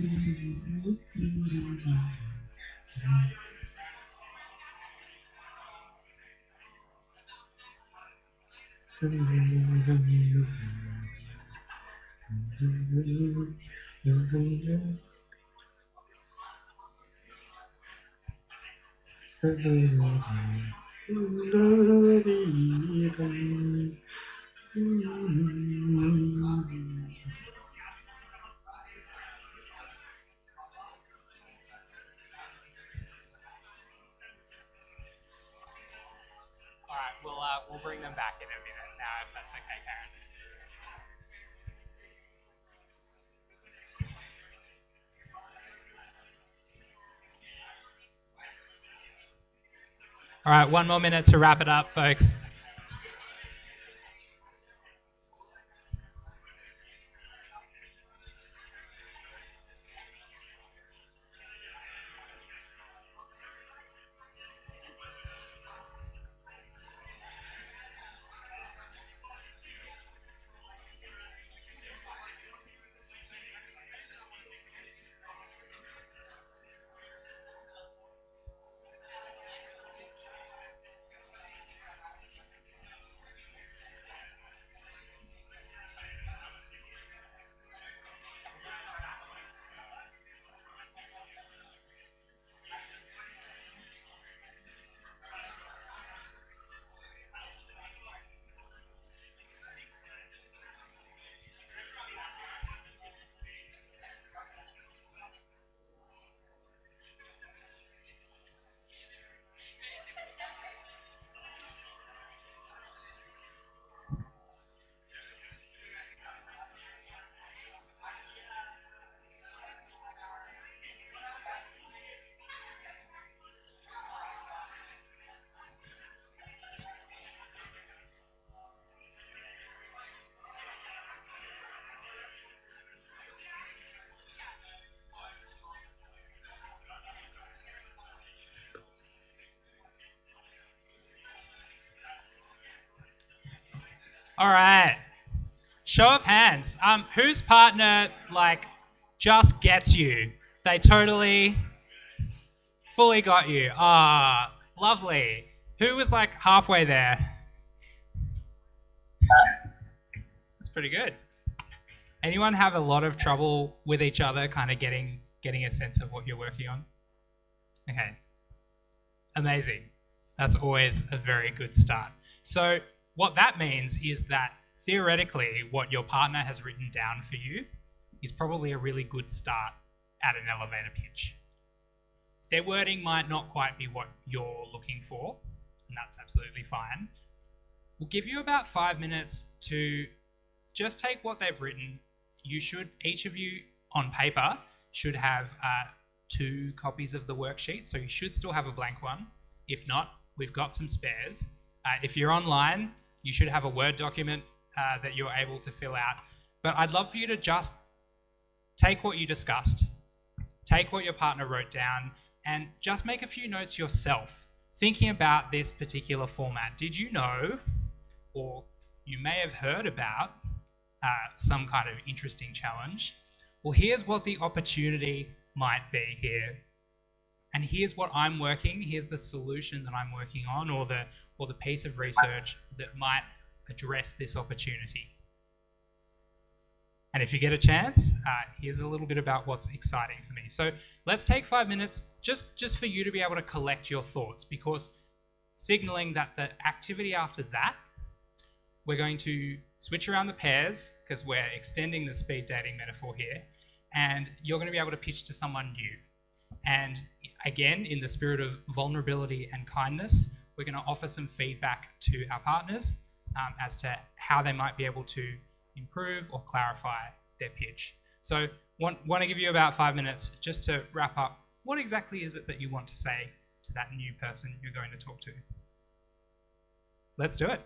All right, we'll bring them back in a minute now, if that's okay, Karen. All right, one more minute to wrap it up, folks. All right. Show of hands. Whose partner just gets you? They totally, fully got you. Ah, lovely. Who was halfway there? That's pretty good. Anyone have a lot of trouble with each other, kind of getting a sense of what you're working on? Okay. Amazing. That's always a very good start. So what that means is that theoretically what your partner has written down for you is probably a really good start at an elevator pitch. Their wording might not quite be what you're looking for, and that's absolutely fine. We'll give you about 5 minutes to just take what they've written. Each of you on paper should have 2 copies of the worksheet, so you should still have a blank one. If not, we've got some spares. If you're online, you should have a Word document that you're able to fill out. But I'd love for you to just take what you discussed, take what your partner wrote down, and just make a few notes yourself, thinking about this particular format. Did you know, or you may have heard about, some kind of interesting challenge? Well, here's what the opportunity might be here. And here's here's the solution that I'm working on, or the piece of research that might address this opportunity. And if you get a chance, here's a little bit about what's exciting for me. So let's take 5 minutes just for you to be able to collect your thoughts, because signaling that the activity after that, we're going to switch around the pairs, because we're extending the speed dating metaphor here, and you're going to be able to pitch to someone new. And again, in the spirit of vulnerability and kindness, we're going to offer some feedback to our partners as to how they might be able to improve or clarify their pitch. So want to give you about 5 minutes just to wrap up. What exactly is it that you want to say to that new person you're going to talk to? Let's do it.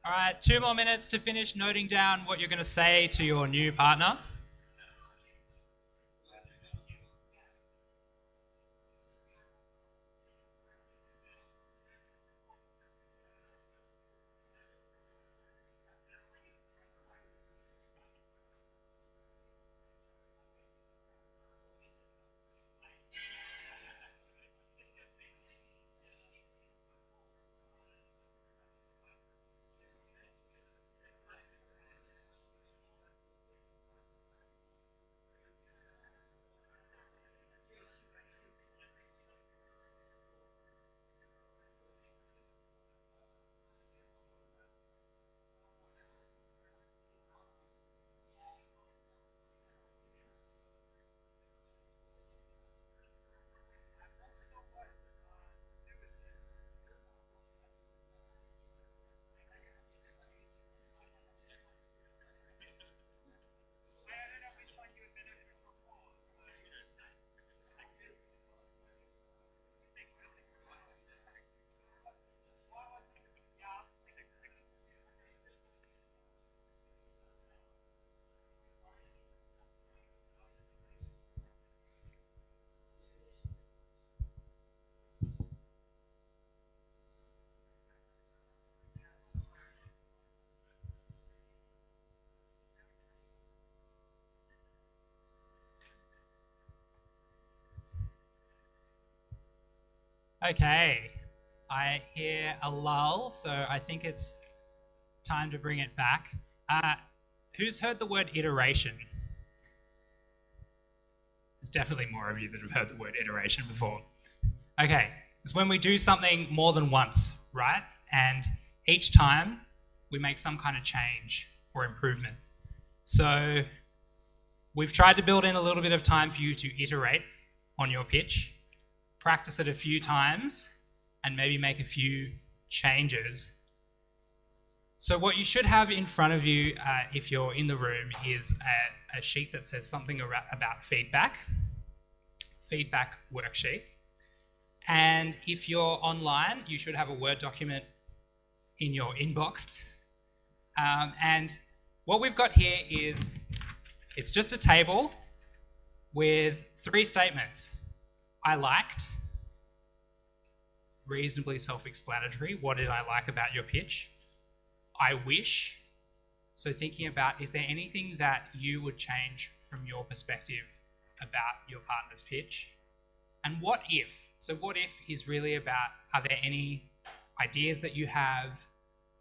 All right, 2 more minutes to finish noting down what you're going to say to your new partner. Okay, I hear a lull, so I think it's time to bring it back. Who's heard the word iteration? There's definitely more of you that have heard the word iteration before. Okay, it's when we do something more than once, right? And each time we make some kind of change or improvement. So we've tried to build in a little bit of time for you to iterate on your pitch, practice it a few times, and maybe make a few changes. So what you should have in front of you, if you're in the room, is a sheet that says something about feedback worksheet. And if you're online, you should have a Word document in your inbox. And what we've got here is, it's just a table with 3 statements. I liked, reasonably self-explanatory. What did I like about your pitch? I wish. So thinking about, is there anything that you would change from your perspective about your partner's pitch? And what if? So what if is really about, are there any ideas that you have,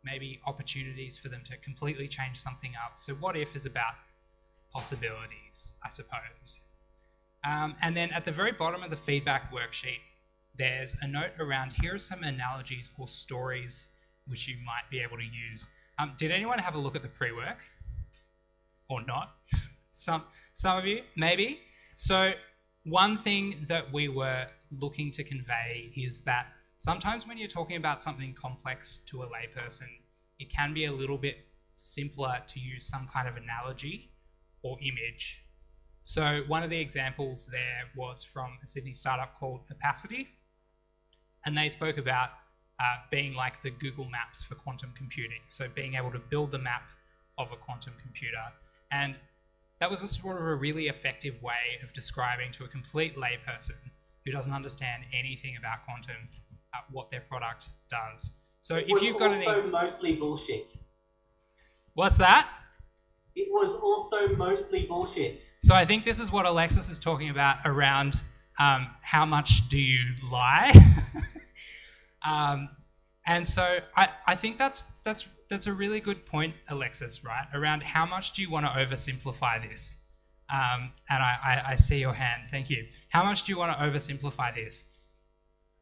maybe opportunities for them to completely change something up? So what if is about possibilities, I suppose. And then at the very bottom of the feedback worksheet, there's a note around, here are some analogies or stories which you might be able to use. Did anyone have a look at the pre-work? Or not? Some of you, maybe. So one thing that we were looking to convey is that sometimes when you're talking about something complex to a layperson, it can be a little bit simpler to use some kind of analogy or image. So one of the examples there was from a Sydney startup called Opacity, and they spoke about being like the Google Maps for quantum computing. So being able to build the map of a quantum computer. And that was a sort of a really effective way of describing to a complete layperson who doesn't understand anything about quantum what their product does. So if you've got any... It was also mostly bullshit. What's that? It was also mostly bullshit. So I think this is what Alexis is talking about around how much do you lie? And so I think that's a really good point, Alexis, right? Around how much do you want to oversimplify this? And I see your hand, thank you. How much do you want to oversimplify this?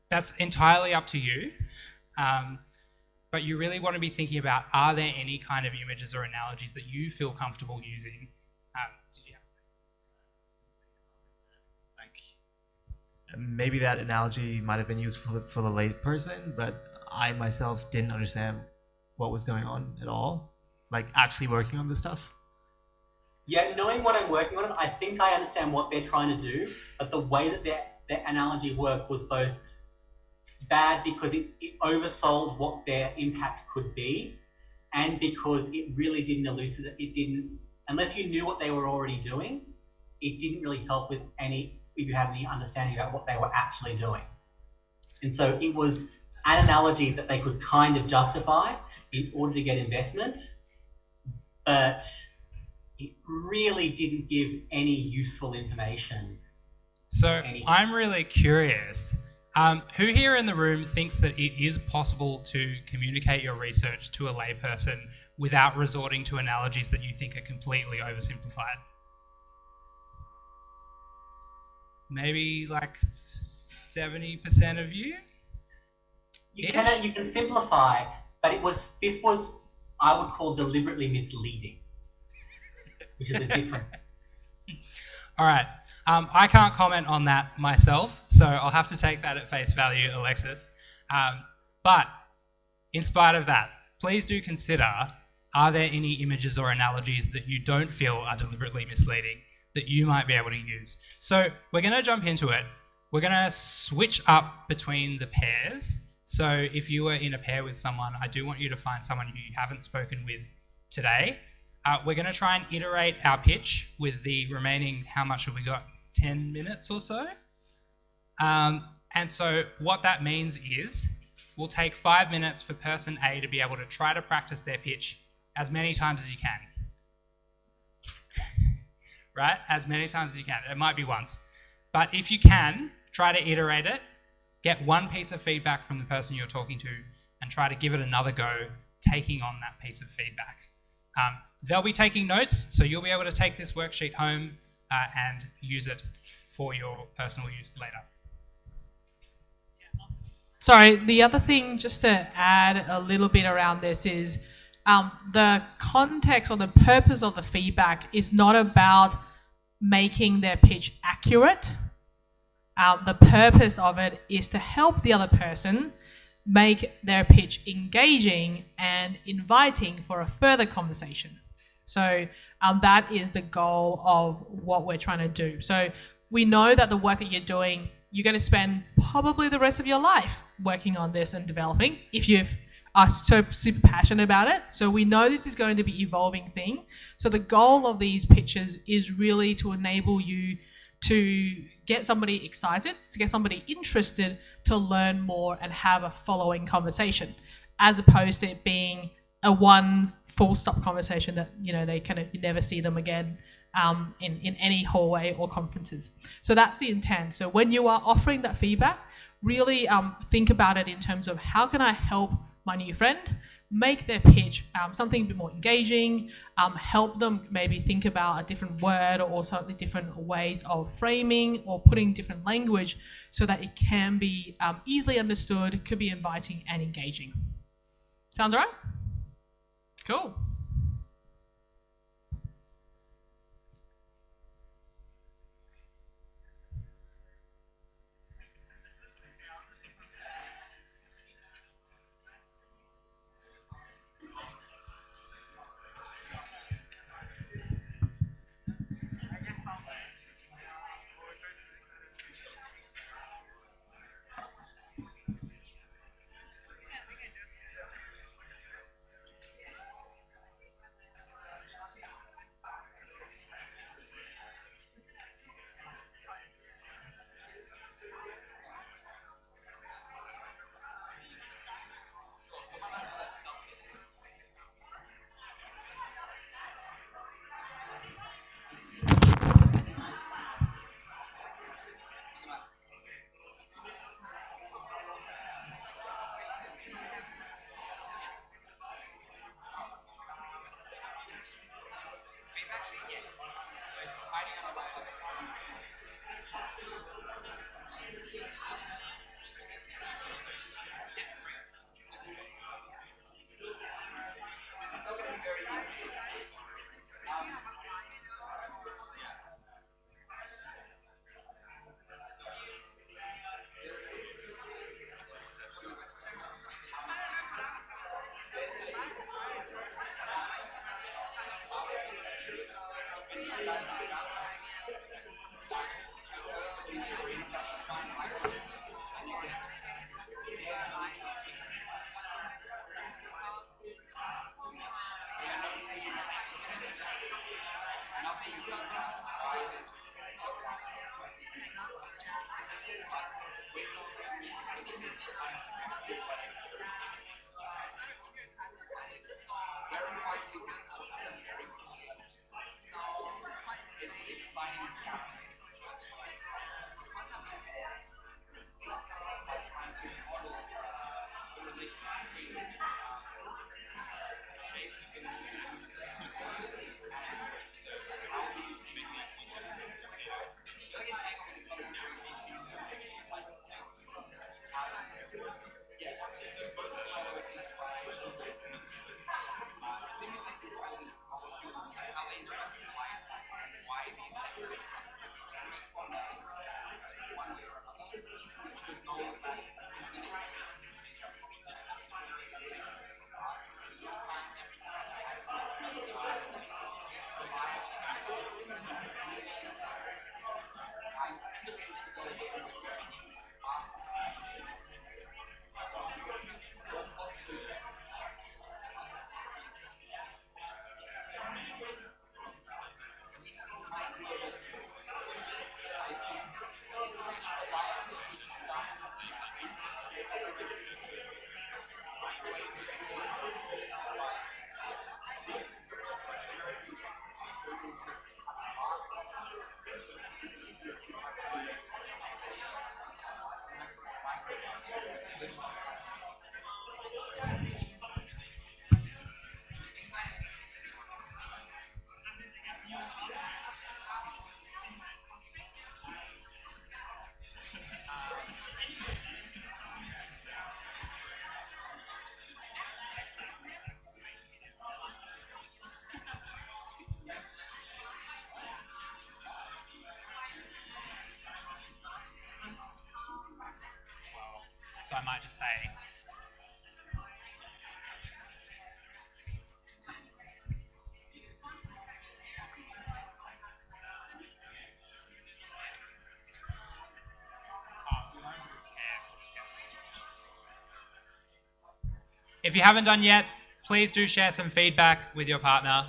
That's entirely up to you. But you really want to be thinking about, are there any kind of images or analogies that you feel comfortable using? Did you have... Maybe that analogy might have been useful for the lay person, but I myself didn't understand what was going on at all, like actually working on this stuff. Yeah, knowing what I'm working on, I think I understand what they're trying to do, but the way that their analogy worked was both bad because it oversold what their impact could be, and because it really didn't elucidate, unless you knew what they were already doing, it didn't really help with if you had any understanding about what they were actually doing. And so it was an analogy that they could kind of justify in order to get investment, but it really didn't give any useful information. So I'm really curious, who here in the room thinks that it is possible to communicate your research to a layperson without resorting to analogies that you think are completely oversimplified? Maybe like 70% of you? You can simplify, but this was I would call deliberately misleading, which is a different. All right. I can't comment on that myself, so I'll have to take that at face value, Alexis. But in spite of that, please do consider, are there any images or analogies that you don't feel are deliberately misleading that you might be able to use? So we're going to jump into it. We're going to switch up between the pairs. So if you were in a pair with someone, I do want you to find someone who you haven't spoken with today. We're going to try and iterate our pitch with the remaining, how much have we got? 10 minutes or so. And so what that means is we'll take 5 minutes for person A to be able to try to practice their pitch as many times as you can. Right? As many times as you can. It might be once. But if you can, try to iterate it, get one piece of feedback from the person you're talking to, and try to give it another go, taking on that piece of feedback. They'll be taking notes, so you'll be able to take this worksheet home and use it for your personal use later. Sorry, the other thing, just to add a little bit around this, is the context or the purpose of the feedback is not about making their pitch accurate. The purpose of it is to help the other person make their pitch engaging and inviting for a further conversation. So that is the goal of what we're trying to do. So we know that the work that you're doing, you're going to spend probably the rest of your life working on this and developing if you are so super passionate about it. So we know this is going to be an evolving thing. So the goal of these pitches is really to enable you to get somebody excited, to get somebody interested to learn more and have a following conversation, as opposed to it being a one full stop conversation that, you know, they kind of, you never see them again in any hallway or conferences. So that's the intent. So when you are offering that feedback, really think about it in terms of how can I help my new friend make their pitch something a bit more engaging, help them maybe think about a different word or slightly different ways of framing or putting different language so that it can be easily understood, could be inviting and engaging. Sounds all right? Cool. So I might just say, if you haven't done yet, please do share some feedback with your partner.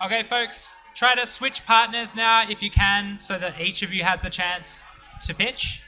Okay, folks, try to switch partners now if you can, so that each of you has the chance to pitch.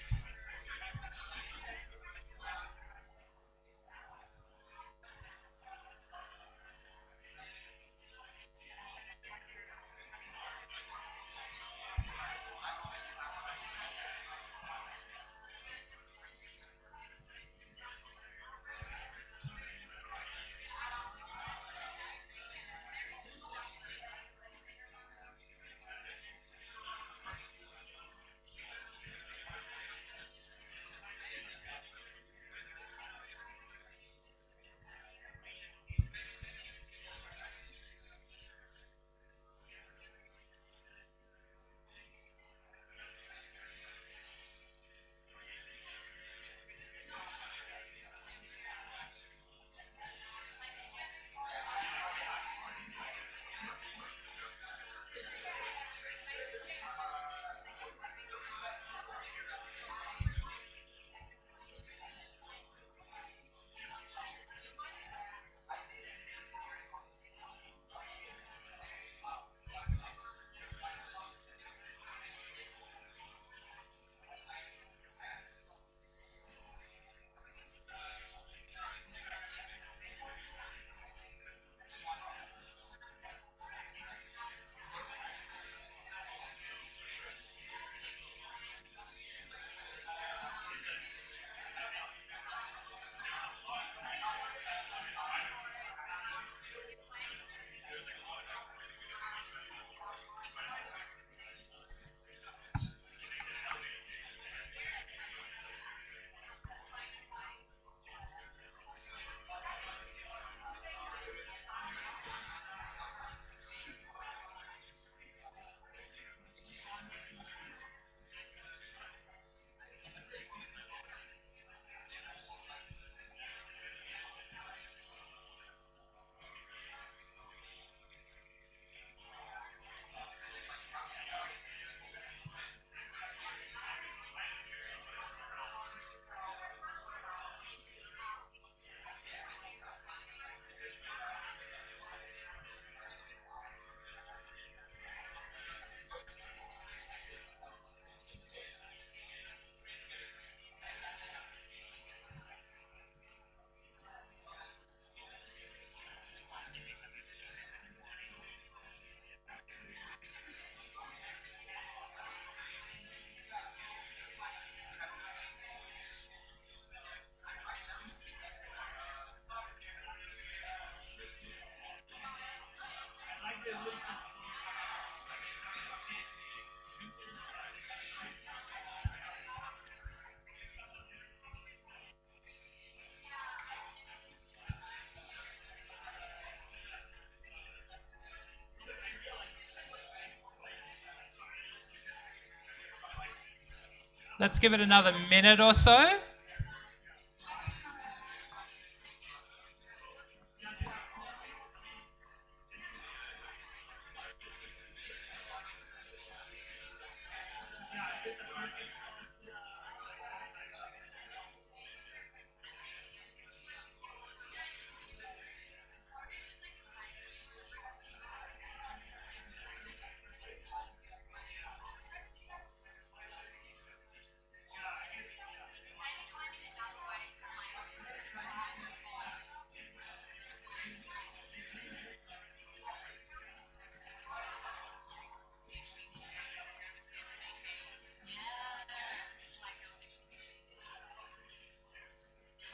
Let's give it another minute or so.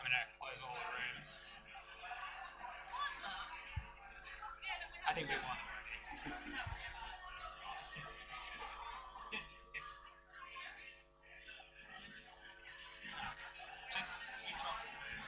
I'm going to close all the rooms. I think we won already. Just switch off the Zoom.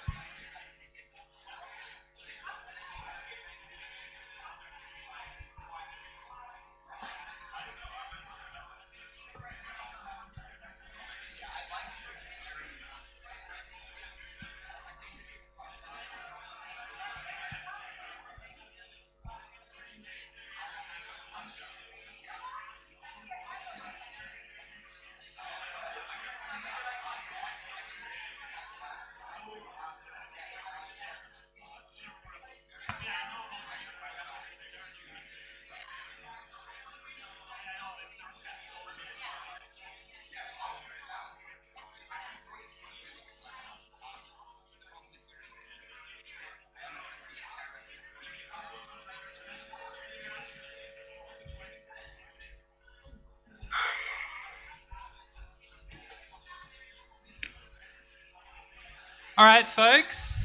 All right, folks.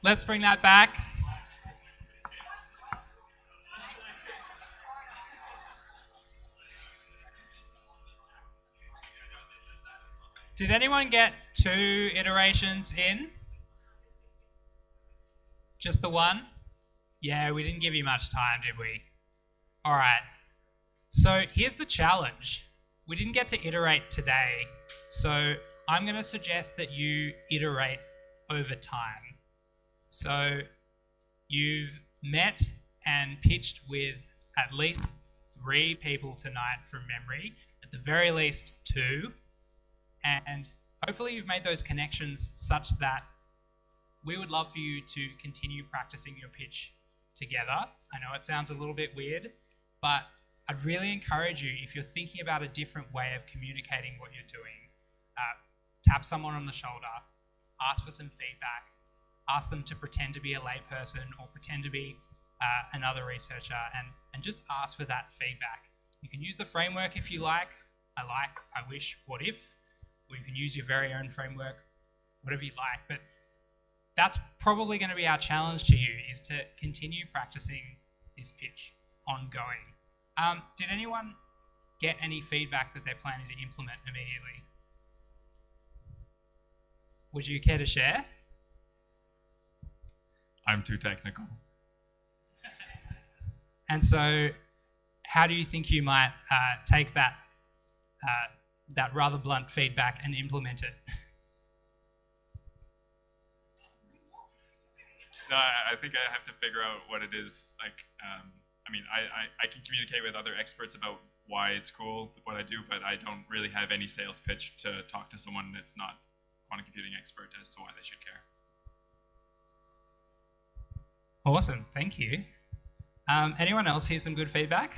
Let's bring that back. Did anyone get 2 iterations in? Just the one? Yeah, we didn't give you much time, did we? All right. So here's the challenge. We didn't get to iterate today, so I'm going to suggest that you iterate over time. So you've met and pitched with at least 3 people tonight from memory, at the very least 2, and hopefully you've made those connections such that we would love for you to continue practicing your pitch together. I know it sounds a little bit weird, but I'd really encourage you, if you're thinking about a different way of communicating what you're doing, tap someone on the shoulder, ask for some feedback, ask them to pretend to be a layperson or pretend to be another researcher, and just ask for that feedback. You can use the framework if you like. I wish, what if, or you can use your very own framework, whatever you like. But that's probably going to be our challenge to you, is to continue practicing this pitch ongoing. Did anyone get any feedback that they're planning to implement immediately? Would you care to share? I'm too technical. And so how do you think you might take that rather blunt feedback and implement it? No, I think I have to figure out what it is. Like, I mean, I can communicate with other experts about why it's cool, what I do, but I don't really have any sales pitch to talk to someone that's not a quantum computing expert as to why they should care. Awesome, thank you. Anyone else hear some good feedback?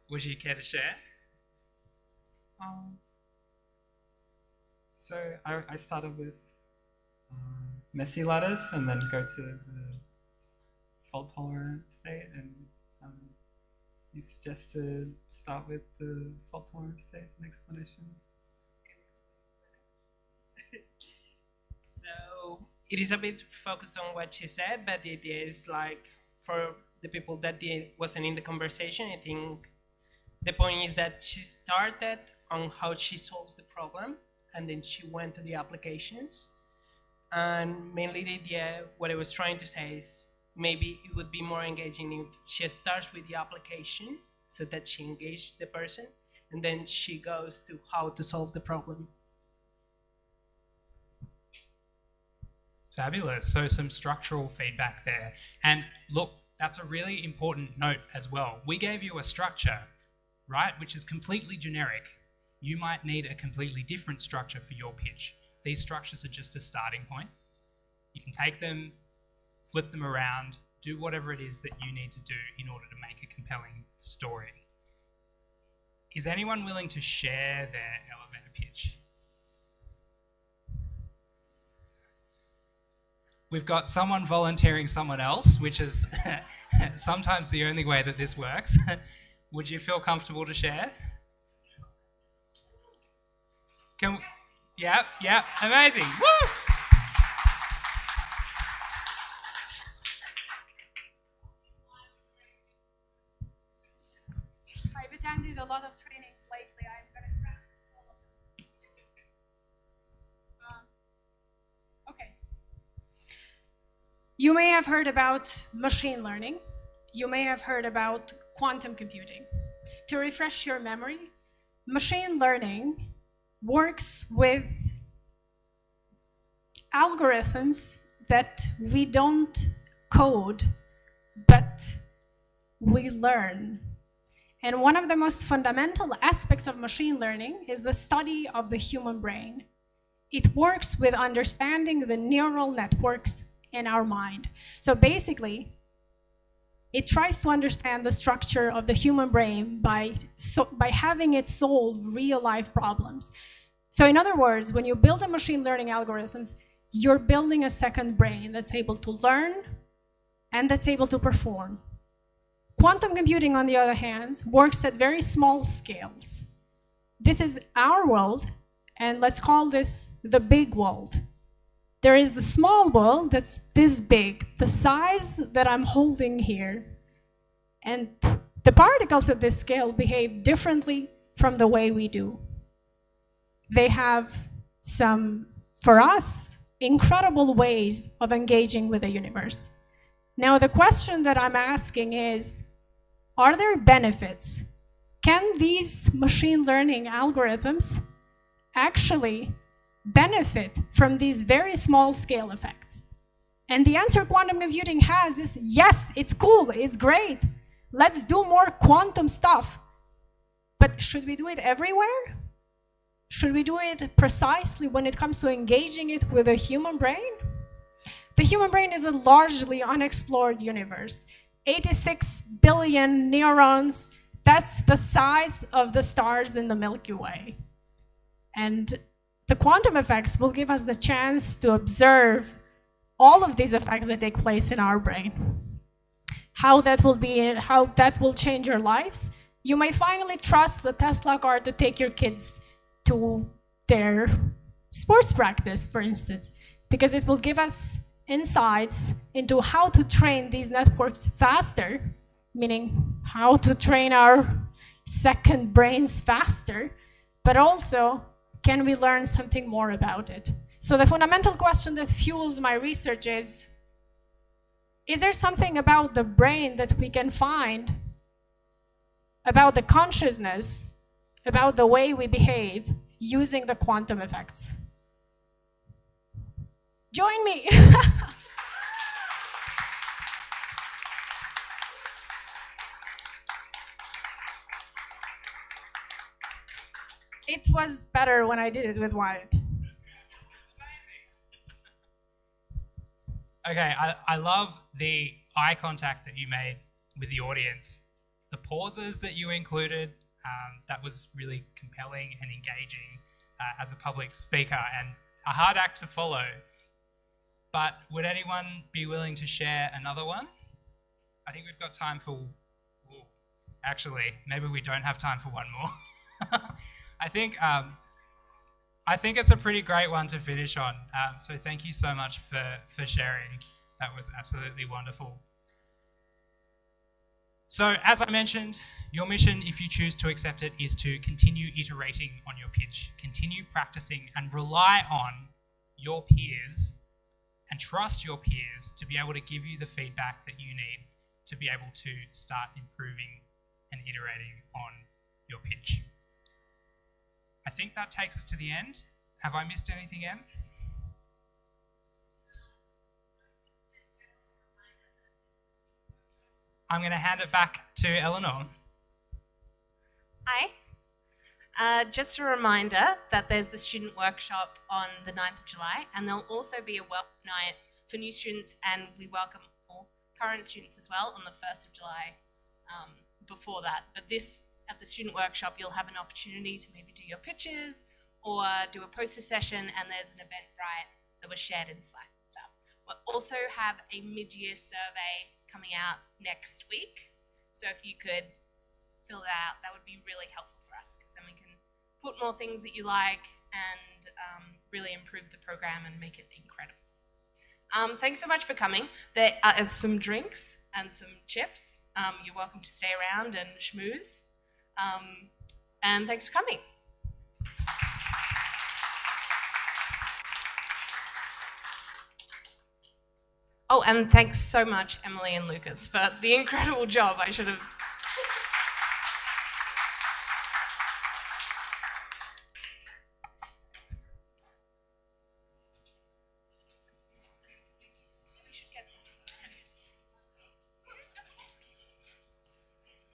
Would you care to share? So I started with messy lattice and then go to the fault tolerant state, and you suggest to start with the fault tolerant state and explanation. So it is a bit focused on what she said, but it is like for the people that wasn't in the conversation, I think the point is that she started on how she solves the problem, and then she went to the applications. And mainly the idea, what I was trying to say is maybe it would be more engaging if she starts with the application so that she engaged the person, and then she goes to how to solve the problem. Fabulous. So some structural feedback there. And look, that's a really important note as well. We gave you a structure, right, which is completely generic. You might need a completely different structure for your pitch. These structures are just a starting point. You can take them, flip them around, do whatever it is that you need to do in order to make a compelling story. Is anyone willing to share their elevator pitch? We've got someone volunteering someone else, which is sometimes the only way that this works. Would you feel comfortable to share? Can we, yeah, amazing. Woo! I've attended a lot of trainings lately. I'm going to practice all of them. Okay. You may have heard about machine learning. You may have heard about quantum computing. To refresh your memory, machine learning works with algorithms that we don't code, but we learn. And one of the most fundamental aspects of machine learning is the study of the human brain. It works with understanding the neural networks in our mind. So basically, it tries to understand the structure of the human brain by having it solve real-life problems. So in other words, when you build a machine learning algorithms, you're building a second brain that's able to learn and that's able to perform. Quantum computing, on the other hand, works at very small scales. This is our world, and let's call this the big world. There is the small world that's this big, the size that I'm holding here. And the particles at this scale behave differently from the way we do. They have some, for us, incredible ways of engaging with the universe. Now, the question that I'm asking is, are there benefits? Can these machine learning algorithms actually benefit from these very small scale effects? And the answer quantum computing has is yes, it's cool, it's great. Let's do more quantum stuff. But should we do it everywhere? Should we do it precisely when it comes to engaging it with a human brain? The human brain is a largely unexplored universe. 86 billion neurons, that's the size of the stars in the Milky Way. And the quantum effects will give us the chance to observe all of these effects that take place in our brain. How that will change your lives. You may finally trust the Tesla car to take your kids to their sports practice, for instance, because it will give us insights into how to train these networks faster, meaning how to train our second brains faster, but also, can we learn something more about it? So the fundamental question that fuels my research is there something about the brain that we can find, about the consciousness, about the way we behave, using the quantum effects? Join me. It was better when I did it with Wyatt. Okay, I love the eye contact that you made with the audience. The pauses that you included, that was really compelling and engaging as a public speaker, and a hard act to follow. But would anyone be willing to share another one? I think we've got time for, actually, maybe we don't have time for one more. I think it's a pretty great one to finish on. So thank you so much for sharing. That was absolutely wonderful. So as I mentioned, your mission, if you choose to accept it, is to continue iterating on your pitch, continue practicing and rely on your peers and trust your peers to be able to give you the feedback that you need to be able to start improving and iterating on your pitch. I think that takes us to the end. Have I missed anything, Em? I'm going to hand it back to Eleanor. Hi. Just a reminder that there's the student workshop on the 9th of July, and there'll also be a welcome night for new students, and we welcome all current students as well on the 1st of July before that. But at the student workshop, you'll have an opportunity to maybe do your pitches or do a poster session, and there's an Eventbrite that was shared in Slack and stuff. We'll also have a mid-year survey coming out next week. So if you could fill that out, that would be really helpful for us, because then we can put more things that you like and really improve the program and make it incredible. Thanks so much for coming. There are some drinks and some chips. You're welcome to stay around and schmooze. And thanks for coming. Oh, and thanks so much, Emily and Lucas, for the incredible job. I should have